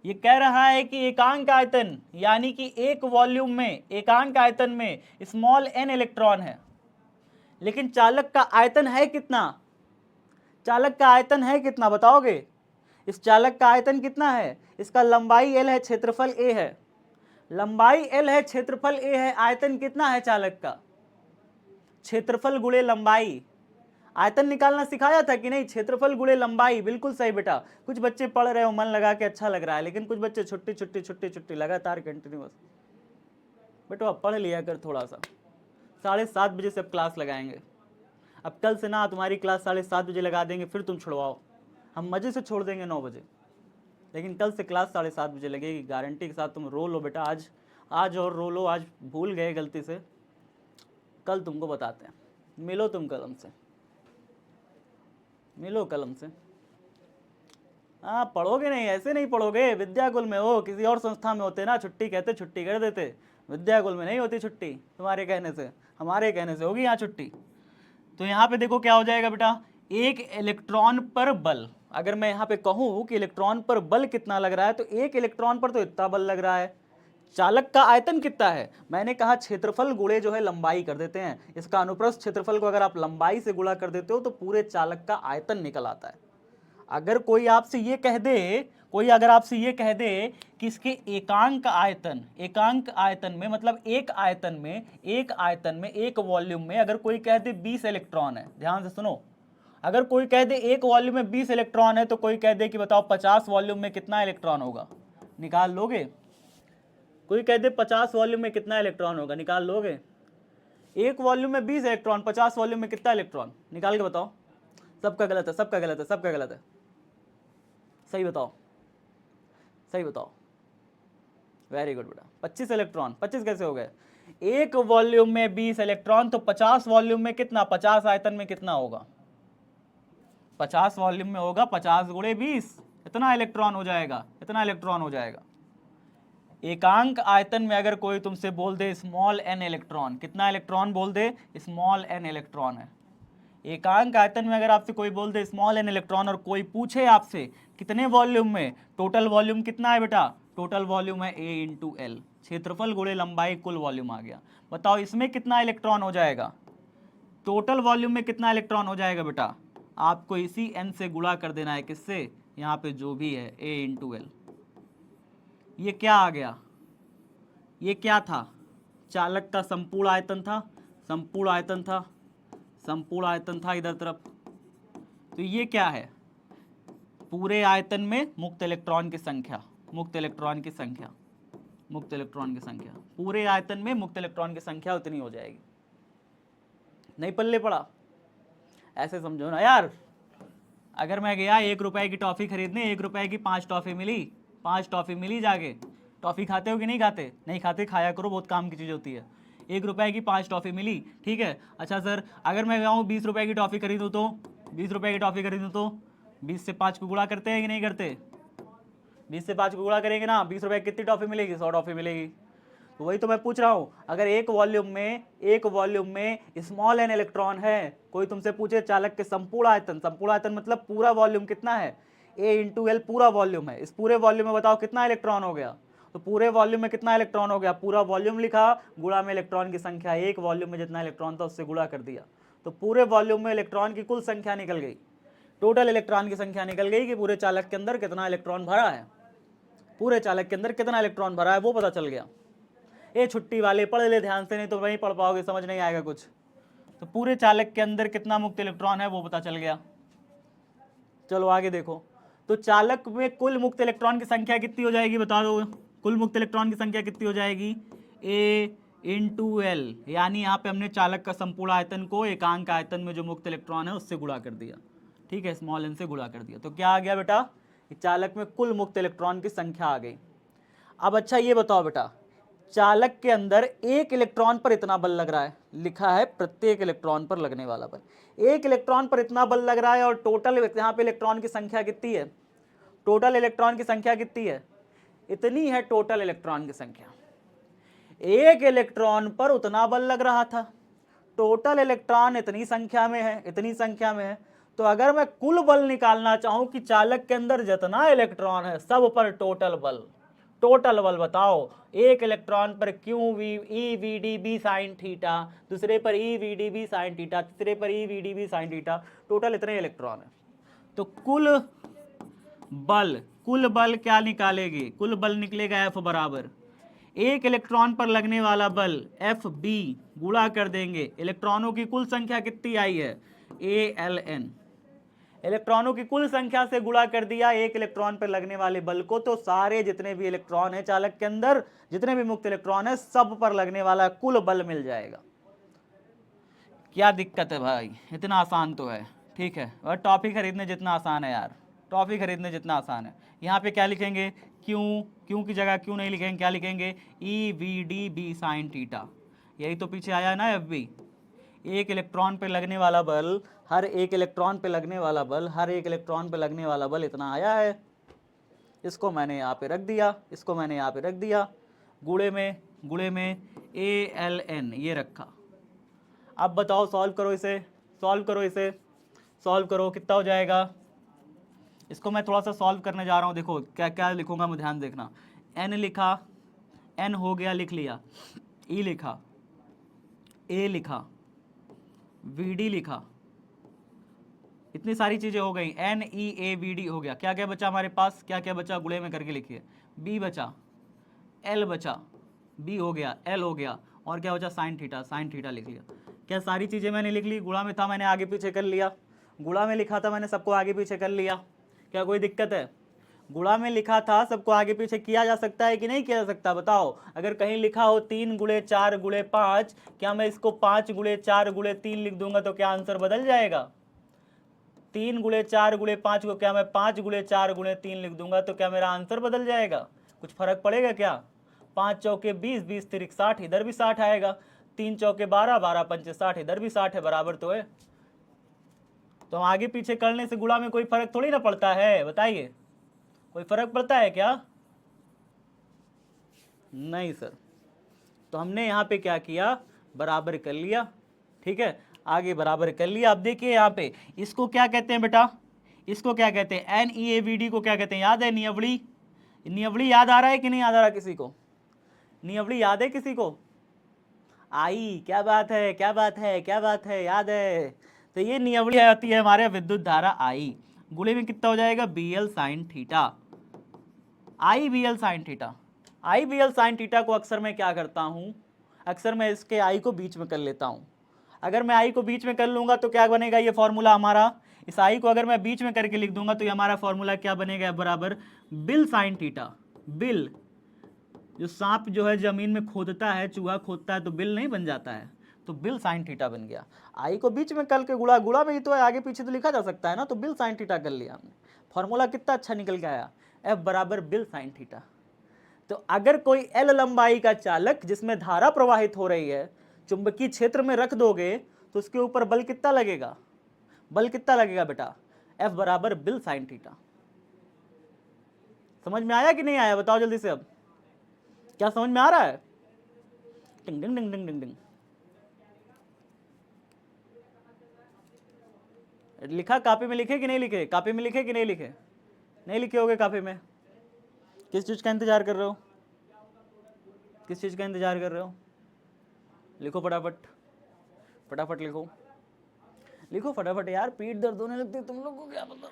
A: ये कह रहा है कि एकांक आयतन, यानी कि एक वॉल्यूम में एकांक आयतन में स्मॉल n इलेक्ट्रॉन है, लेकिन चालक का आयतन है कितना? चालक का आयतन है कितना बताओगे? इस चालक का आयतन कितना है? इसका लंबाई l है, क्षेत्रफल a है, लंबाई l है, क्षेत्रफल a है, आयतन कितना है चालक का? क्षेत्रफल गुणे लंबाई। आयतन निकालना सिखाया था कि नहीं? क्षेत्रफल गुणे लंबाई, बिल्कुल सही बेटा। कुछ बच्चे पढ़ रहे हो, मन लगा के, अच्छा लग रहा है, लेकिन कुछ बच्चे छुट्टी छुट्टी छुट्टी छुट्टी लगातार कंटिन्यूअस। बेटा अब पढ़ लिया कर थोड़ा सा। 7:30 बजे से अब क्लास लगाएंगे। अब कल से ना तुम्हारी क्लास 7:30 बजे लगा देंगे, फिर तुम छुड़वाओ, हम मजे से छोड़ देंगे 9 बजे, लेकिन कल से क्लास 7:30 बजे लगेगी, गारंटी के साथ। तुम रो लो बेटा, आज और रो लो, आज भूल गए गलती से, कल तुमको बताते हैं। मिलो तुम कलम से, मिलो कलम से, हाँ पढ़ोगे नहीं, ऐसे नहीं पढ़ोगे। विद्याकुल में हो, किसी और संस्था में होते ना, छुट्टी कहते छुट्टी कर देते। विद्याकुल में नहीं होती छुट्टी, तुम्हारे कहने से, हमारे कहने से होगी यहाँ छुट्टी। तो यहाँ पे देखो क्या हो जाएगा बेटा, एक इलेक्ट्रॉन पर बल। अगर मैं यहाँ पे कहूँ कि इलेक्ट्रॉन पर बल कितना लग रहा है, तो एक इलेक्ट्रॉन पर तो इतना बल लग रहा है। चालक का आयतन कितना है, मैंने कहा क्षेत्रफल गुणे जो है लंबाई कर देते हैं। इसका अनुप्रस्थ क्षेत्रफल को अगर आप लंबाई से गुणा कर देते हो तो पूरे चालक का आयतन निकल आता है। अगर कोई आपसे ये कह दे, कोई अगर आपसे ये कह दे कि इसके एकांक आयतन, एकांक आयतन में मतलब एक आयतन में एक वॉल्यूम में अगर कोई कह दे 20 इलेक्ट्रॉन है, ध्यान से सुनो, अगर कोई कह दे एक वॉल्यूम में 20 इलेक्ट्रॉन है, तो कोई कह दे कि बताओ 50 वॉल्यूम में कितना इलेक्ट्रॉन होगा, निकाल लोगे? कोई कह दे 50 वॉल्यूम में कितना इलेक्ट्रॉन होगा, निकाल लोगे? एक वॉल्यूम में 20 इलेक्ट्रॉन, 50 वॉल्यूम में कितना इलेक्ट्रॉन, निकाल के बताओ। सबका गलत है, सबका गलत है, सबका गलत है। सही बताओ, सही बताओ। वेरी गुड बेटा, 25 इलेक्ट्रॉन। 25 कैसे हो गए? एक वॉल्यूम में 20 इलेक्ट्रॉन, तो 50 वॉल्यूम में कितना, 50 आयतन में कितना होगा? 50 वॉल्यूम में होगा 50 गुणे 20, इतना इलेक्ट्रॉन हो जाएगा, इतना इलेक्ट्रॉन हो जाएगा। एकांक आयतन में अगर कोई तुमसे बोल दे स्मॉल n इलेक्ट्रॉन, कितना इलेक्ट्रॉन बोल दे? स्मॉल n इलेक्ट्रॉन है। एकांक आयतन में अगर आपसे कोई बोल दे स्मॉल n इलेक्ट्रॉन और कोई पूछे आपसे कितने वॉल्यूम में, टोटल वॉल्यूम कितना है बेटा? टोटल वॉल्यूम है A इंटू एल, क्षेत्रफल गुणे लंबाई कुल वॉल्यूम आ गया। बताओ इसमें कितना इलेक्ट्रॉन हो जाएगा? टोटल वॉल्यूम में कितना इलेक्ट्रॉन हो जाएगा बेटा? आपको इसी n से गुणा कर देना है, किससे? यहाँ पे जो भी है A इंटू एल। ये क्या आ गया? ये क्या था? चालक का संपूर्ण आयतन था, संपूर्ण आयतन था, संपूर्ण आयतन था इधर तरफ। तो ये क्या है? पूरे आयतन में मुक्त इलेक्ट्रॉन की संख्या, मुक्त इलेक्ट्रॉन की संख्या, मुक्त इलेक्ट्रॉन की संख्या, पूरे आयतन में मुक्त इलेक्ट्रॉन की संख्या उतनी हो जाएगी। नहीं पल्ले पड़ा? ऐसे समझो ना यार। अगर मैं गया 1 रुपए की टॉफी खरीदने, 1 रुपए की 5 टॉफी मिली, 5 टॉफी मिली, जाके टॉफी खाते हो कि नहीं खाते? नहीं खाते, खाया करो, बहुत काम की चीज़ होती है। 1 रुपए की 5 टॉफी मिली, ठीक है। अच्छा सर, अगर मैं कहूँ 20 रुपए की टॉफी खरीदूँ तो, 20 रुपए की टॉफी खरीदूँ तो 20 से 5 को गुणा करते हैं कि नहीं करते? 20 से 5 को गुणा करेंगे ना, 20 रुपए की कितनी टॉफी मिलेगी? 100 टॉफी मिलेगी। तो वही तो मैं पूछ रहा हूँ, अगर एक वॉल्यूम में स्मॉल n इलेक्ट्रॉन है, कोई तुमसे पूछे चालक के संपूर्ण आयतन, संपूर्ण आयतन मतलब पूरा वॉल्यूम कितना है? A इंटू एल पूरा वॉल्यूम है। इस पूरे वॉल्यूम में बताओ कितना इलेक्ट्रॉन हो गया? तो पूरे वॉल्यूम में कितना इलेक्ट्रॉन हो गया? पूरा वॉल्यूम लिखा, गुणा में इलेक्ट्रॉन की संख्या, एक वॉल्यूम में जितना इलेक्ट्रॉन था उससे गुणा कर दिया, तो पूरे वॉल्यूम में इलेक्ट्रॉन की कुल संख्या निकल गई। टोटल इलेक्ट्रॉन की संख्या निकल गई कि पूरे चालक के अंदर कितना इलेक्ट्रॉन भरा है, पूरे चालक के अंदर कितना इलेक्ट्रॉन भरा है वो पता चल गया। ये छुट्टी वाले पढ़ ले ध्यान से, नहीं तो नहीं पढ़ पाओगे, समझ नहीं आएगा कुछ। तो पूरे चालक के अंदर कितना मुक्त इलेक्ट्रॉन है वो पता चल गया। चलो आगे देखो, तो चालक में कुल मुक्त इलेक्ट्रॉन की संख्या कितनी हो जाएगी बता दो? कुल मुक्त इलेक्ट्रॉन की संख्या कितनी हो जाएगी? A इंटू एल, यानी यहाँ पे हमने चालक का संपूर्ण आयतन को एकांक आयतन में जो मुक्त इलेक्ट्रॉन है उससे गुणा कर दिया, ठीक है, स्मॉल n से गुणा कर दिया। तो क्या आ गया बेटा? चालक में कुल मुक्त इलेक्ट्रॉन की संख्या आ गई। अब अच्छा ये बताओ बेटा, चालक के अंदर एक इलेक्ट्रॉन पर इतना बल लग रहा है, लिखा है प्रत्येक इलेक्ट्रॉन पर लगने वाला बल। एक इलेक्ट्रॉन पर इतना बल लग रहा है और टोटल यहाँ पे इलेक्ट्रॉन की संख्या कितनी है? टोटल इलेक्ट्रॉन की संख्या कितनी है? इतनी है टोटल इलेक्ट्रॉन की संख्या। एक इलेक्ट्रॉन पर उतना बल लग रहा था, टोटल इलेक्ट्रॉन इतनी संख्या में है, इतनी संख्या में है। तो अगर मैं कुल बल निकालना चाहूं कि चालक के अंदर जितना इलेक्ट्रॉन है सब पर टोटल बल, टोटल बल बताओ। एक इलेक्ट्रॉन पर Q V E V D B sine theta, दूसरे पर E V D B sine theta, तीसरे पर E V D B sine theta, total इतने इलेक्ट्रॉन है। तो कुल बल क्या निकालेगी? कुल बल निकलेगा F बराबर एक इलेक्ट्रॉन पर लगने वाला बल एफ बी गुणा कर देंगे इलेक्ट्रॉनों की कुल संख्या कितनी आई है? ALN। इलेक्ट्रॉनों की कुल संख्या से गुणा कर दिया एक इलेक्ट्रॉन पर लगने वाले बल को, तो सारे जितने भी इलेक्ट्रॉन है चालक के अंदर, जितने भी मुक्त इलेक्ट्रॉन है सब पर लगने वाला कुल बल मिल जाएगा। क्या दिक्कत है भाई? इतना आसान तो है, ठीक है। और टॉफी खरीदने जितना आसान है यार, टॉफी खरीदने जितना आसान है। यहाँ पे क्या लिखेंगे? क्यों की जगह क्यों नहीं लिखेंगे, क्या लिखेंगे? EVDB sine theta. यही तो पीछे आया है ना FB। एक इलेक्ट्रॉन पे लगने वाला बल, हर एक इलेक्ट्रॉन पे लगने वाला बल, हर एक इलेक्ट्रॉन पे लगने वाला बल इतना आया है। इसको मैंने यहाँ पे रख दिया, इसको मैंने यहाँ पे रख दिया, गुणे में ALN ये रखा। अब बताओ सॉल्व करो इसे, सॉल्व करो इसे, सॉल्व करो, कितना हो जाएगा। इसको मैं थोड़ा सा सॉल्व करने जा रहा हूँ। देखो क्या क्या लिखूंगा मैं, ध्यान देखना। N लिखा, N हो गया, लिख लिया, E लिखा, A लिखा, VD लिखा, इतनी सारी चीजें हो गई। NEAVD हो गया। क्या क्या बचा हमारे पास, क्या क्या बचा, गुणे में करके लिखिए। B बचा, L बचा, B हो गया, L हो गया, और क्या बचा, साइन थीटा, साइन थीटा लिख लिया। क्या सारी चीजें मैंने लिख ली। गुणा में था मैंने आगे पीछे कर लिया, गुणा में लिखा था मैंने सबको आगे पीछे कर लिया। क्या कोई दिक्कत है। गुणा में लिखा था सबको आगे पीछे किया जा सकता है कि नहीं किया जा सकता, बताओ। अगर कहीं लिखा हो 3 गुणे 4 गुणे 5, क्या मैं इसको 5 गुणे 4 गुणे 3 लिख दूंगा तो क्या आंसर बदल जाएगा। 3 गुणे 4 गुणे 5 को क्या मैं 5 गुणे 4 गुणे 3 लिख दूंगा तो क्या मेरा आंसर बदल जाएगा, कुछ फर्क पड़ेगा क्या। 5 चौके 20, 20 तिरिक 60, इधर भी 60 आएगा। 3 चौके 12, 12 पंचे 60, इधर भी 60 है, बराबर तो है। तो हम आगे पीछे करने से गुणा में कोई फर्क थोड़ी ना पड़ता है, बताइए, कोई फर्क पड़ता है क्या, नहीं सर। तो हमने यहाँ पे क्या किया, बराबर कर लिया, ठीक है, आगे बराबर कर लिया। अब देखिए यहाँ पे इसको क्या कहते हैं बेटा, इसको क्या कहते हैं, NEAVD को क्या कहते हैं, याद है नियवली, नियवली याद आ रहा है कि नहीं याद आ रहा किसी को, नियवली याद है किसी को, आई, क्या बात है, क्या बात है, क्या बात है, याद है। तो ये नियवली आती है हमारे विद्युत धारा आई, गुणे में कितना हो जाएगा, BL sine theta, IBL sine theta. IBL sine theta को अक्सर मैं क्या करता हूं, अक्सर मैं इसके आई को बीच में कर लेता हूं। अगर मैं आई को बीच में कर लूंगा तो क्या बनेगा, ये फॉर्मूला हमारा, इस आई को अगर मैं बीच में करके लिख दूंगा तो ये हमारा फॉर्मूला क्या बनेगा, बराबर बिल साइन थीटा। बिल, जो सांप जो है जमीन में खोदता है, चूहा खोदता है तो बिल नहीं बन जाता है, तो बिल साइन थीटा बन गया। आई को बीच में करके गुणा, गुणा में ही तो है, आगे पीछे तो लिखा जा सकता है ना, तो बिल साइन थीटा कर लिया हमने। फॉर्मूला कितना अच्छा निकल के आया, F बराबर बिल साइन थीटा। तो अगर कोई L लंबाई का चालक जिसमें धारा प्रवाहित हो रही है चुंबकीय क्षेत्र में रख दोगे तो उसके ऊपर बल कितना लगेगा, बल कितना लगेगा बेटा, F बराबर बिल साइन थीटा। समझ में आया कि नहीं आया, बताओ जल्दी से। अब क्या समझ में आ रहा है, टिंग टिंग टिंग टिंग टिंग टिंग। लिखा कॉपी में, लिखे कि नहीं लिखे, कॉपी में लिखे कि नहीं लिखे, नहीं लिखे होगे कॉपी में। किस चीज का इंतजार कर रहे हो, किस चीज का इंतजार कर रहे हो, लिखो फटाफट, फटाफट लिखो, लिखो फटाफट यार, पीठ दर्द होने लगती है तुम लोग को, क्या पता,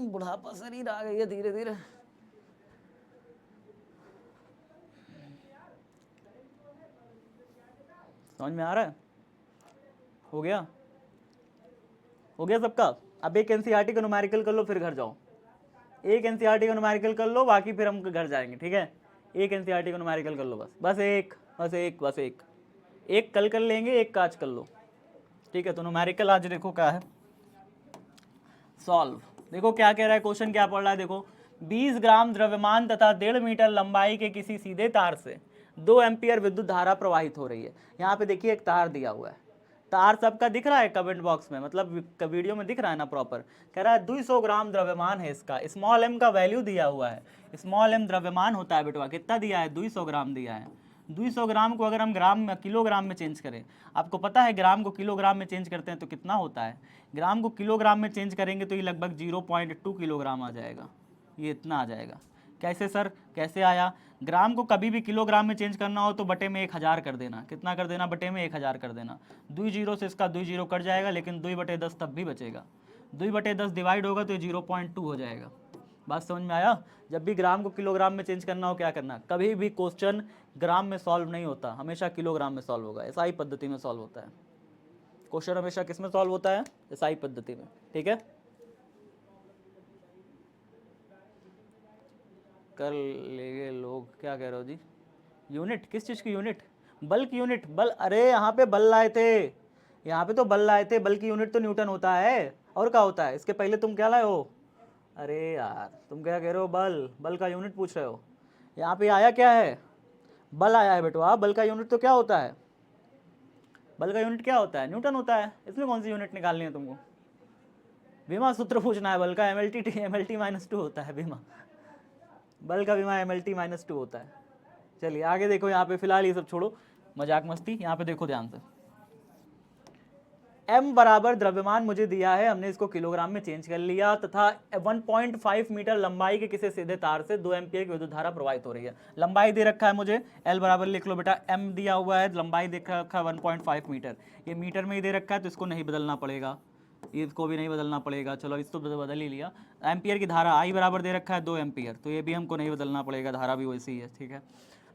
A: बुढ़ापा शरीर आ गई है धीरे धीरे। समझ में आ रहा है, हो गया, हो गया सबका। अब एक एनसीईआरटी का न्यूमेरिकल कर लो फिर घर जाओ, एक एनसीईआरटी का न्यूमेरिकल कर लो, बाकी फिर हम घर जाएंगे, ठीक है। एक एनसीईआरटी का न्यूमेरिकल कर लो बस, बस एक, बस एक, बस एक, एक कल कर लेंगे, एक का आज कर लो, ठीक है। तो न्यूमेरिकल आज देखो क्या है, सॉल्व। देखो क्या कह रहा है क्वेश्चन, क्या पढ़ रहा है, देखो 20 ग्राम द्रव्यमान तथा 1.5 मीटर लंबाई के किसी सीधे तार से 2 एम्पियर विद्युत धारा प्रवाहित हो रही है। यहाँ पे देखिए एक तार दिया हुआ है, तार सबका दिख रहा है कमेंट बॉक्स में, मतलब वीडियो में दिख रहा है ना प्रॉपर। कह रहा है 200 ग्राम द्रव्यमान है इसका, स्मॉल m का वैल्यू दिया हुआ है, स्मॉल m द्रव्यमान होता है बेटवा, कितना दिया है, 200 ग्राम दिया है। 200 ग्राम को अगर हम ग्राम में, किलोग्राम में चेंज करें, आपको पता है ग्राम को किलोग्राम में चेंज करते हैं तो कितना होता है, ग्राम को किलोग्राम में चेंज करेंगे तो ये लगभग 0.2 किलोग्राम आ जाएगा, ये इतना आ जाएगा। कैसे सर, कैसे आया, ग्राम को कभी भी किलोग्राम में चेंज करना हो तो बटे में 1000 कर देना, कितना कर देना, बटे में 1000 कर देना। 2 जीरो से इसका 2 जीरो कट जाएगा, लेकिन 2/10 तब भी बचेगा, 2/10 डिवाइड होगा तो ये 0.2 हो जाएगा। बात समझ में आया। जब भी ग्राम को किलोग्राम में चेंज करना हो क्या करना, कभी भी क्वेश्चन ग्राम में सॉल्व नहीं होता, हमेशा किलोग्राम में सॉल्व होगा, एसआई पद्धति में सॉल्व होता है क्वेश्चन, हमेशा किस में सॉल्व होता है, एसआई पद्धति में, ठीक है। कर लेंगे लोग, क्या कह रहे हो जी, यूनिट किस चीज़ की यूनिट, बल की यूनिट, बल, अरे यहाँ पे बल लाए थे, यहाँ पे तो बल लाए थे, बल की यूनिट तो न्यूटन होता है, और क्या होता है, इसके पहले तुम क्या लाए हो, अरे यार तुम क्या कह रहे हो, बल, बल का यूनिट पूछ रहे हो। यहाँ पे आया क्या है, बल आया है बेटवा, बल का यूनिट तो क्या होता है, बल का यूनिट क्या होता है, न्यूटन होता है, इसमें कौन सी यूनिट निकालनी है तुमको, बीमा सूत्र पूछना है बल का, MLT -2 होता है बीमा, बल का विमा MLT -2 होता है। चलिए आगे देखो, यहाँ पे फिलहाल ये सब छोड़ो मजाक मस्ती, यहाँ पे देखो ध्यान से। m बराबर द्रव्यमान मुझे दिया है, हमने इसको किलोग्राम में चेंज कर लिया, तथा 1.5 मीटर लंबाई के किसी सीधे तार से 2 एम्पियर की विद्युत धारा प्रवाहित हो रही है। लंबाई दे रखा है मुझे, l बराबर लिख लो बेटा, m दिया हुआ है, लंबाई दे रखा है 1.5 मीटर, ये मीटर में ही दे रखा है तो इसको नहीं बदलना पड़ेगा, इसको भी नहीं बदलना पड़ेगा, चलो इसको बदल ही लिया। एम्पियर की धारा I बराबर दे रखा है 2 एम्पियर, तो ये भी हमको नहीं बदलना पड़ेगा, धारा भी वैसी ही है, ठीक है।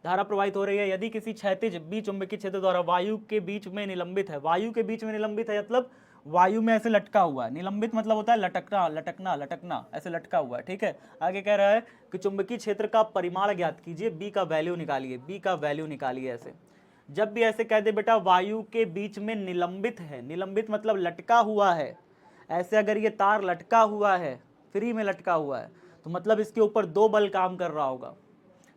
A: धारा प्रवाहित हो रही है, यदि किसी क्षैतिज बी चुंबकीय क्षेत्र द्वारा वायु के बीच में निलंबित है, वायु के बीच में निलंबित है मतलब वायु में ऐसे लटका हुआ है, निलंबित मतलब होता है लटकना लटकना लटकना, ऐसे लटका हुआ है, ठीक है। आगे कह रहा है कि चुंबकीय क्षेत्र का परिमाण ज्ञात कीजिए, बी का वैल्यू निकालिए, बी का वैल्यू निकालिए। ऐसे जब भी ऐसे कह दे बेटा वायु के बीच में निलंबित है, निलंबित मतलब लटका हुआ है, ऐसे अगर ये तार लटका हुआ है, फ्री में लटका हुआ है, तो मतलब इसके ऊपर 2 बल काम कर रहा होगा।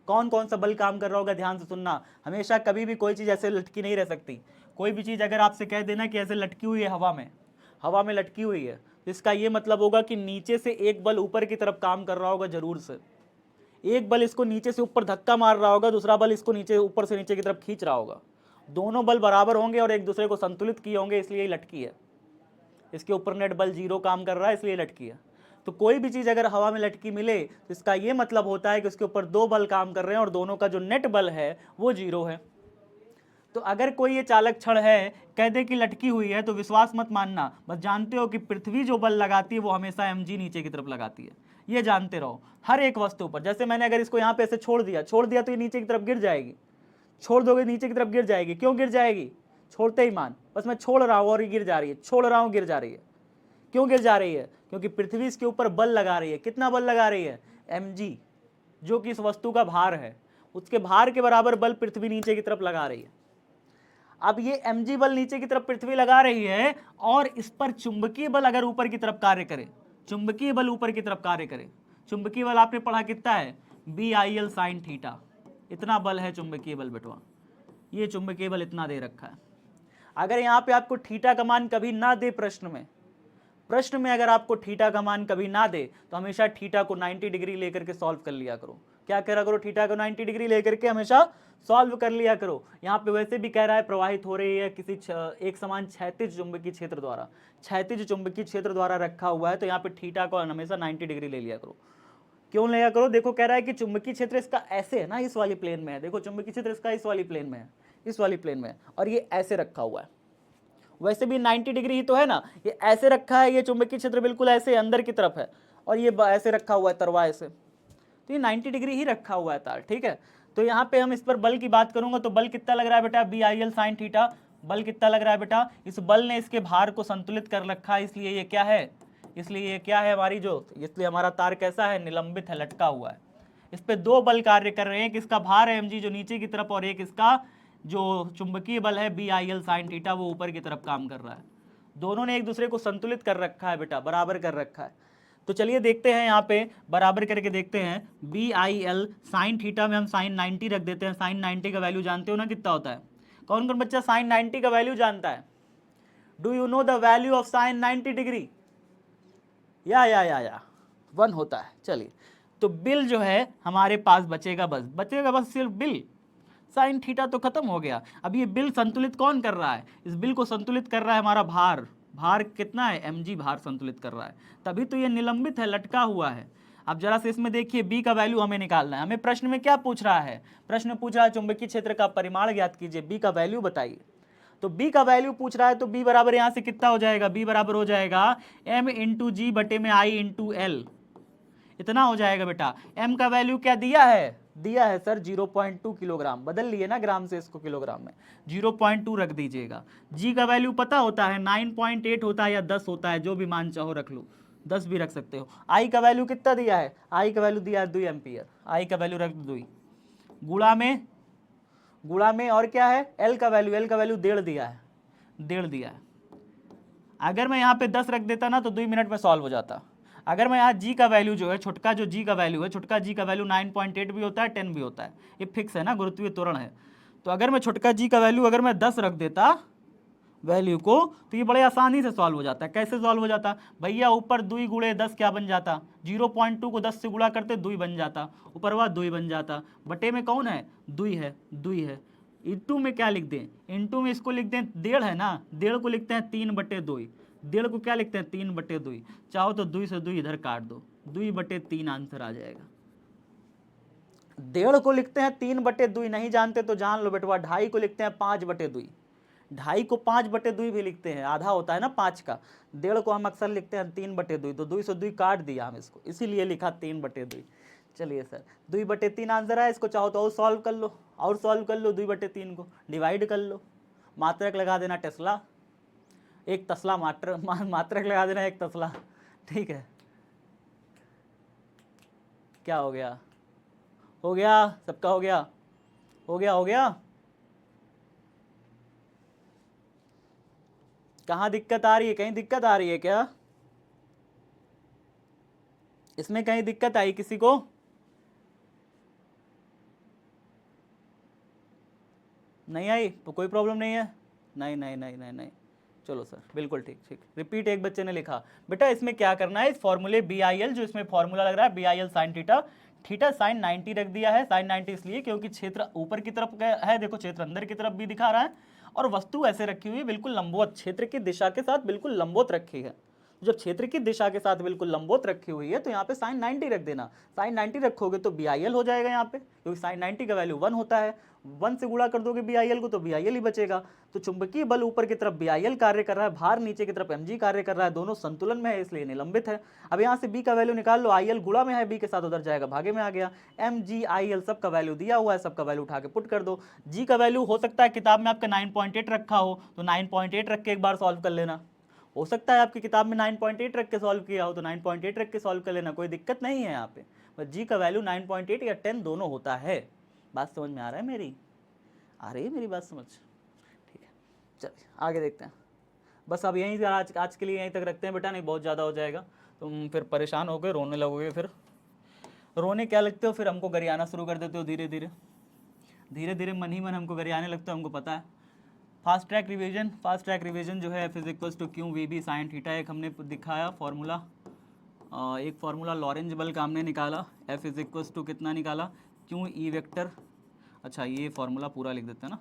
A: कौन कौन सा बल काम कर रहा होगा, ध्यान से सुनना। हमेशा कभी भी कोई चीज़ ऐसे लटकी नहीं रह सकती। कोई भी चीज़ अगर आपसे कह देना कि ऐसे लटकी हुई है हवा में लटकी हुई है, तो इसका ये मतलब होगा कि नीचे से एक बल ऊपर की तरफ काम कर रहा होगा जरूर से। एक बल इसको नीचे से ऊपर धक्का मार रहा होगा, दूसरा बल इसको नीचे ऊपर से नीचे की तरफ खींच रहा होगा। दोनों बल बराबर होंगे और एक दूसरे को संतुलित किए होंगे, इसलिए ये लटकी है। इसके ऊपर नेट बल 0 काम कर रहा है, इसलिए लटकी है। तो कोई भी चीज़ अगर हवा में लटकी मिले तो इसका ये मतलब होता है कि उसके ऊपर 2 बल काम कर रहे हैं और दोनों का जो नेट बल है वो 0 है। तो अगर कोई ये चालक छड़ है कह दे कि लटकी हुई है तो विश्वास मत मानना, बस जानते हो कि पृथ्वी जो बल लगाती है वो हमेशा mg नीचे की तरफ लगाती है, ये जानते रहो हर एक वस्तु पर। जैसे मैंने अगर इसको यहाँ पे ऐसे छोड़ दिया तो ये नीचे की तरफ गिर जाएगी, छोड़ दोगे नीचे की तरफ गिर जाएगी। क्यों गिर जाएगी, छोड़ते ही मान, बस मैं छोड़ रहा हूँ और ये गिर जा रही है, छोड़ रहा हूँ गिर जा रही है। क्यों गिर जा रही है, क्योंकि पृथ्वी इसके ऊपर बल लगा रही है। कितना बल लगा रही है, mg, जो कि इस वस्तु का भार है, उसके भार के बराबर बल पृथ्वी नीचे की तरफ लगा रही है। अब ये mg बल नीचे की तरफ पृथ्वी लगा रही है और इस पर चुंबकीय बल अगर ऊपर की तरफ कार्य करे, चुंबकीय बल ऊपर की तरफ कार्य करे, चुंबकीय बल आपने पढ़ा कितना है, BIL sin थीटा, इतना बल है चुंबकीय बल बेटवा, ये चुंबकीय बल इतना दे रखा है। अगर यहाँ पे आपको थीटा का मान कभी ना दे प्रश्न में अगर आपको थीटा का मान कभी ना दे तो हमेशा थीटा को 90 डिग्री लेकर के सॉल्व कर लिया करो। क्या करा करो, थीटा को 90 डिग्री लेकर के हमेशा सॉल्व कर लिया करो। यहाँ पे वैसे भी कह रहा है प्रवाहित हो रही है किसी एक समान क्षैतिज चुंबकीय क्षेत्र द्वारा, क्षैतिज चुंबकीय क्षेत्र द्वारा रखा हुआ है, तो यहाँ पे थीटा को हमेशा 90 डिग्री ले लिया करो। क्यों लिया करो, देखो कह रहा है कि चुंबकीय क्षेत्र इसका ऐसे है ना, इस वाली प्लेन में है, देखो चुंबकीय क्षेत्र इसका इस वाली प्लेन में है, इस वाली प्लेन में है, और ये ऐसे रखा हुआ है। वैसे भी 90 डिग्री ही तो है ना, ये ऐसे रखा है, ये चुंबकीय क्षेत्र बिल्कुल ऐसे अंदर की तरफ है, और ये ऐसे रखा हुआ है तरवा ऐसे, तो ये 90 डिग्री ही रखा हुआ है तार, ठीक है। तो यहाँ पे हम इस पर बल की बात करूंगा तो बल कितना लग रहा है बेटा, BIL sin थीटा, बल कितना लग रहा है बेटा, इस बल ने इसके भार को संतुलित कर रखा है, इसलिए ये क्या है, इसलिए ये क्या है हमारी जो, इसलिए हमारा तार कैसा है, निलंबित है, लटका हुआ है। इस पे 2 बल कार्य कर रहे हैं, एक इसका भार है mg जो नीचे की तरफ, और एक इसका जो चुंबकीय बल है BIL sin थीटा वो ऊपर की तरफ काम कर रहा है। दोनों ने एक दूसरे को संतुलित कर रखा है बेटा, बराबर कर रखा है। तो चलिए देखते हैं यहाँ पे बराबर करके देखते हैं। BIL sin थीटा में हम sin 90 रख देते हैं। sin 90 का वैल्यू जानते हो ना कितना होता है, कौन कौन बच्चा sin 90 का वैल्यू जानता है, do you know the value of sin 90 degree, या 1 होता है। चलिए तो बिल जो है हमारे पास बचेगा बस सिर्फ बिल, साइन थीटा तो खत्म हो गया। अब ये बिल संतुलित कौन कर रहा है, इस बिल को संतुलित कर रहा है हमारा भार कितना है, mg भार संतुलित कर रहा है, तभी तो ये निलंबित है, लटका हुआ है। अब जरा से इसमें देखिए b का वैल्यू हमें निकालना है। हमें प्रश्न में क्या पूछ रहा है, प्रश्न पूछ रहा है चुंबकीय क्षेत्र का परिमाण ज्ञात कीजिए, b का वैल्यू बताइए। तो b का वैल्यू पूछ रहा है तो b बराबर यहाँ से कितना हो जाएगा, b बराबर हो जाएगा m इंटू जी बटे में i इंटू एल, इतना हो जाएगा बेटा। m का वैल्यू क्या दिया है सर 0.2 किलोग्राम, बदल लिए ना ग्राम से इसको किलोग्राम में, 0.2 रख दीजिएगा। g का वैल्यू पता होता है 9.8 होता है या 10 होता है, जो भी मान चाहो रख लो, 10 भी रख सकते हो। i का वैल्यू कितना दिया है, i का वैल्यू दिया है 2 एम्पियर, i का वैल्यू रख दो 2, गुणा में और क्या है l का वैल्यू 1.5 दिया है। अगर मैं यहाँ पे 10 रख देता ना तो 2 मिनट में सॉल्व हो जाता। अगर मैं यहाँ g का वैल्यू जो है, छोटका जो g का वैल्यू है, छोटका g का वैल्यू 9.8 भी होता है 10 भी होता है, ये फिक्स है ना, गुरुत्वीय त्वरण है। तो अगर मैं छोटका g का वैल्यू अगर मैं 10 रख देता, वैल्यू को, तो ये बड़े आसानी से सॉल्व हो जाता है। कैसे सॉल्व हो जाता? भैया ऊपर 2 गुणे 10 क्या बन जाता? 0.2 को 10 से गुणा करते 2 बन जाता, ऊपर हुआ 2 बन जाता, बटे में कौन है? 2 है, 2 है। इंटू में क्या लिख दें? इंटू में इसको लिख दें 1.5 है ना, 1.5 को लिखते हैं 3/2, 1.5 को क्या लिखते हैं? 3/2। चाहो तो 2 से 2 इधर काट दो, 2/3 आंसर आ जाएगा। 1.5 को लिखते हैं 3/2, नहीं जानते तो जान लो बेटवा। 2.5 को लिखते हैं 5/2, 2.5 को 5/2 भी लिखते हैं, आधा होता है ना 5 का। 1.5 को हम अक्सर लिखते हैं 3/2, तो 2 से 2 काट दिया हम इसको, इसीलिए लिखा 3/2। चलिए सर, 2/3 आंसर है। इसको चाहो तो और सॉल्व कर लो, और सॉल्व कर लो, 2/3 को डिवाइड कर लो, मात्रक लगा देना टेस्ला, एक तस्ला मात्रक लगा देना, एक तस्ला। ठीक है, क्या हो गया? हो गया, सबका हो गया, हो गया, हो गया। कहाँ दिक्कत आ रही है? कहीं दिक्कत आ रही है क्या? इसमें कहीं दिक्कत आई किसी को? नहीं आई तो कोई प्रॉब्लम नहीं है। नहीं नहीं नहीं नहीं नहीं, चलो सर, बिल्कुल ठीक ठीक। रिपीट एक बच्चे ने लिखा। बेटा इसमें क्या करना है, इस फॉर्मूले BIL, जो इसमें फॉर्मूला लग रहा है BIL sin theta, theta sin 90 रख दिया है। sin 90 इसलिए क्योंकि क्षेत्र ऊपर की तरफ है, देखो क्षेत्र अंदर की तरफ भी दिखा रहा है, और वस्तु ऐसे रखी हुई है बिल्कुल लंबवत, क्षेत्र की दिशा के साथ बिल्कुल लंबवत रखी है। जब क्षेत्र की दिशा के साथ बिल्कुल लंबवत रखी हुई है तो यहाँ पे sin 90 रख देना। sin 90 रखोगे तो BIL हो जाएगा यहाँ पे, क्योंकि sin 90 का वैल्यू 1 होता है, 1 से गुणा कर दोगे BIL को तो BIL ही बचेगा। तो चुंबकीय बल ऊपर की तरफ BIL कार्य कर रहा है, भार नीचे की तरफ mg कार्य कर रहा है, दोनों संतुलन में है इसलिए निलंबित है। अब यहाँ से b का वैल्यू निकाल लो, IL गुणा में है b के साथ, उधर जाएगा भागे में आ गया, mg IL सबका वैल्यू दिया हुआ है, सबका वैल्यू उठा के पुट कर दो। g का वैल्यू हो सकता है किताब में आपका 9.8 रखा हो, तो 9.8 रख के एक बार सॉल्व कर लेना। हो सकता है आपकी किताब में 9.8 रख के सॉल्व किया हो, तो 9.8 रख के सॉल्व कर लेना, कोई दिक्कत नहीं है यहाँ पे। बस जी का वैल्यू 9.8 या 10 दोनों होता है। बात समझ में आ रहा है मेरी? आ रही है मेरी बात समझ? ठीक है, चलिए आगे देखते हैं। बस अब यहीं से आज के लिए यहीं तक रखते हैं बेटा, नहीं बहुत ज़्यादा हो जाएगा, तुम फिर परेशान हो गए, रोने लगोगे, फिर रोने क्या लगते हो, फिर हमको गरियाना शुरू कर देते हो, धीरे धीरे धीरे धीरे मन ही मन हमको गरियाने लगता है, हमको पता है। फास्ट ट्रैक रिवीजन जो है F=Q_VB sin थीटा, एक हमने दिखाया फॉर्मूला, एक फार्मूला लॉरेंज बल का हमने निकाला, F= कितना निकाला, Q_E वेक्टर। अच्छा ये फार्मूला पूरा लिख देते हैं ना,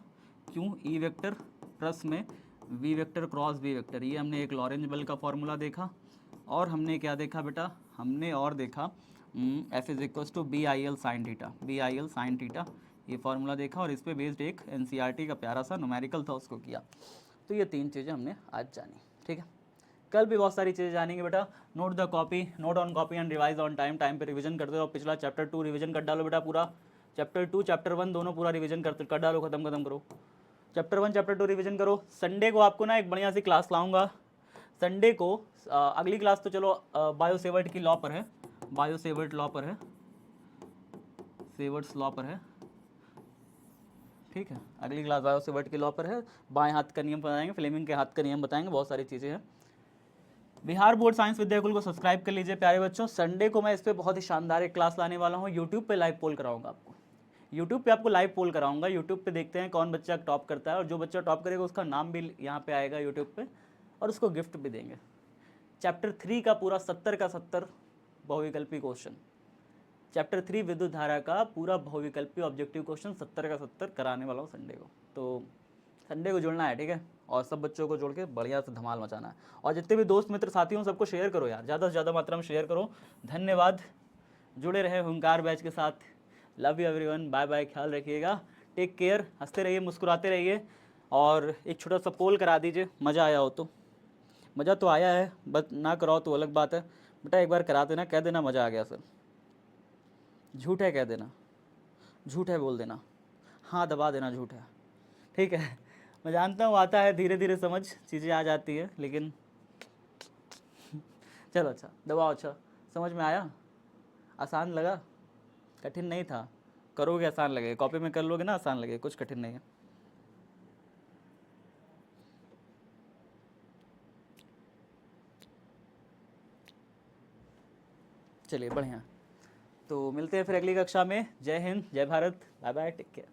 A: Q_E वेक्टर प्लस में V vector cross V vector, ये हमने एक लॉरेंज बल का फार्मूला देखा। और हमने क्या देखा बेटा, हमने और देखा F=BIL sin theta, BIL sin theta, ये फार्मूला देखा, और इस पे बेस्ड एक NCERT का प्यारा सा न्यूमेरिकल था, उसको किया। तो ये 3 चीज़ें हमने आज जानी, ठीक है। कल भी बहुत सारी चीज़ें जानेंगे बेटा। Note the copy, note on copy and revise on time, time पे रिवीजन करते रहो। पिछला चैप्टर 2 रिवीजन कर डालो बेटा पूरा, चैप्टर 2 चैप्टर 1 दोनों पूरा रिवीजन कर डालो, खत्म करो। चैप्टर 1 चैप्टर 2 रिवीजन करो। संडे को आपको ना एक बढ़िया सी क्लास लाऊंगा। संडे को अगली क्लास तो चलो बायोसेवर्ट की लॉ पर है, बायोसेवर्ट लॉ पर है, सेवर्ट्स लॉ पर है, ठीक है। अगली क्लास बायोसेवर्ट की लॉ पर है, बाएं हाथ का नियम बताएंगे, फ्लेमिंग के हाथ का नियम बताएंगे, बहुत सारी चीज़ें हैं। बिहार बोर्ड साइंस विद्याकुल को सब्सक्राइब कर लीजिए प्यारे बच्चों। संडे को मैं इस पर बहुत ही शानदार एक क्लास लाने वाला हूँ। यूट्यूब पे लाइव पोल कराऊंगा आपको, यूट्यूब पे आपको लाइव पोल कराऊंगा। यूट्यूब पे देखते हैं कौन बच्चा टॉप करता है, और जो बच्चा टॉप करेगा उसका नाम भी यहाँ पे आएगा यूट्यूब पे, और उसको गिफ्ट भी देंगे। चैप्टर 3 का पूरा 70 का 70 बहुविकल्पी क्वेश्चन, चैप्टर 3 विद्युत धारा का पूरा बहुविकल्पी ऑब्जेक्टिव क्वेश्चन 70 का 70 कराने वाला हूँ संडे को। तो संडे को जुड़ना है, ठीक है, और सब बच्चों को जोड़ के बढ़िया से धमाल मचाना है। और जितने भी दोस्त मित्र साथी हों सबको शेयर करो यार, ज़्यादा से ज़्यादा मात्रा में शेयर करो। धन्यवाद, जुड़े रहे हुंकार बैच के साथ। Love you everyone, bye bye, ख्याल रखिएगा, टेक केयर, हंसते रहिए, मुस्कुराते रहिए। और एक छोटा सा पोल करा दीजिए, मज़ा आया हो तो। मज़ा तो आया है, बस ना कराओ तो अलग बात है बेटा, एक बार करा देना, कह देना मज़ा आ गया सर। झूठ है कह देना, झूठ है बोल देना, हाँ दबा देना झूठ है, ठीक है। मैं जानता हूँ आता है धीरे धीरे समझ, चीज़ें आ जाती है, लेकिन चलो अच्छा दबाओ, अच्छा समझ में आया, आसान लगा, कठिन नहीं था, करोगे आसान लगेगा, कॉपी में कर लोगे ना आसान लगेगा, कुछ कठिन नहीं है। चलिए बढ़िया, तो मिलते हैं फिर अगली कक्षा में। जय हिंद, जय भारत, बाय बाय, टेक केयर।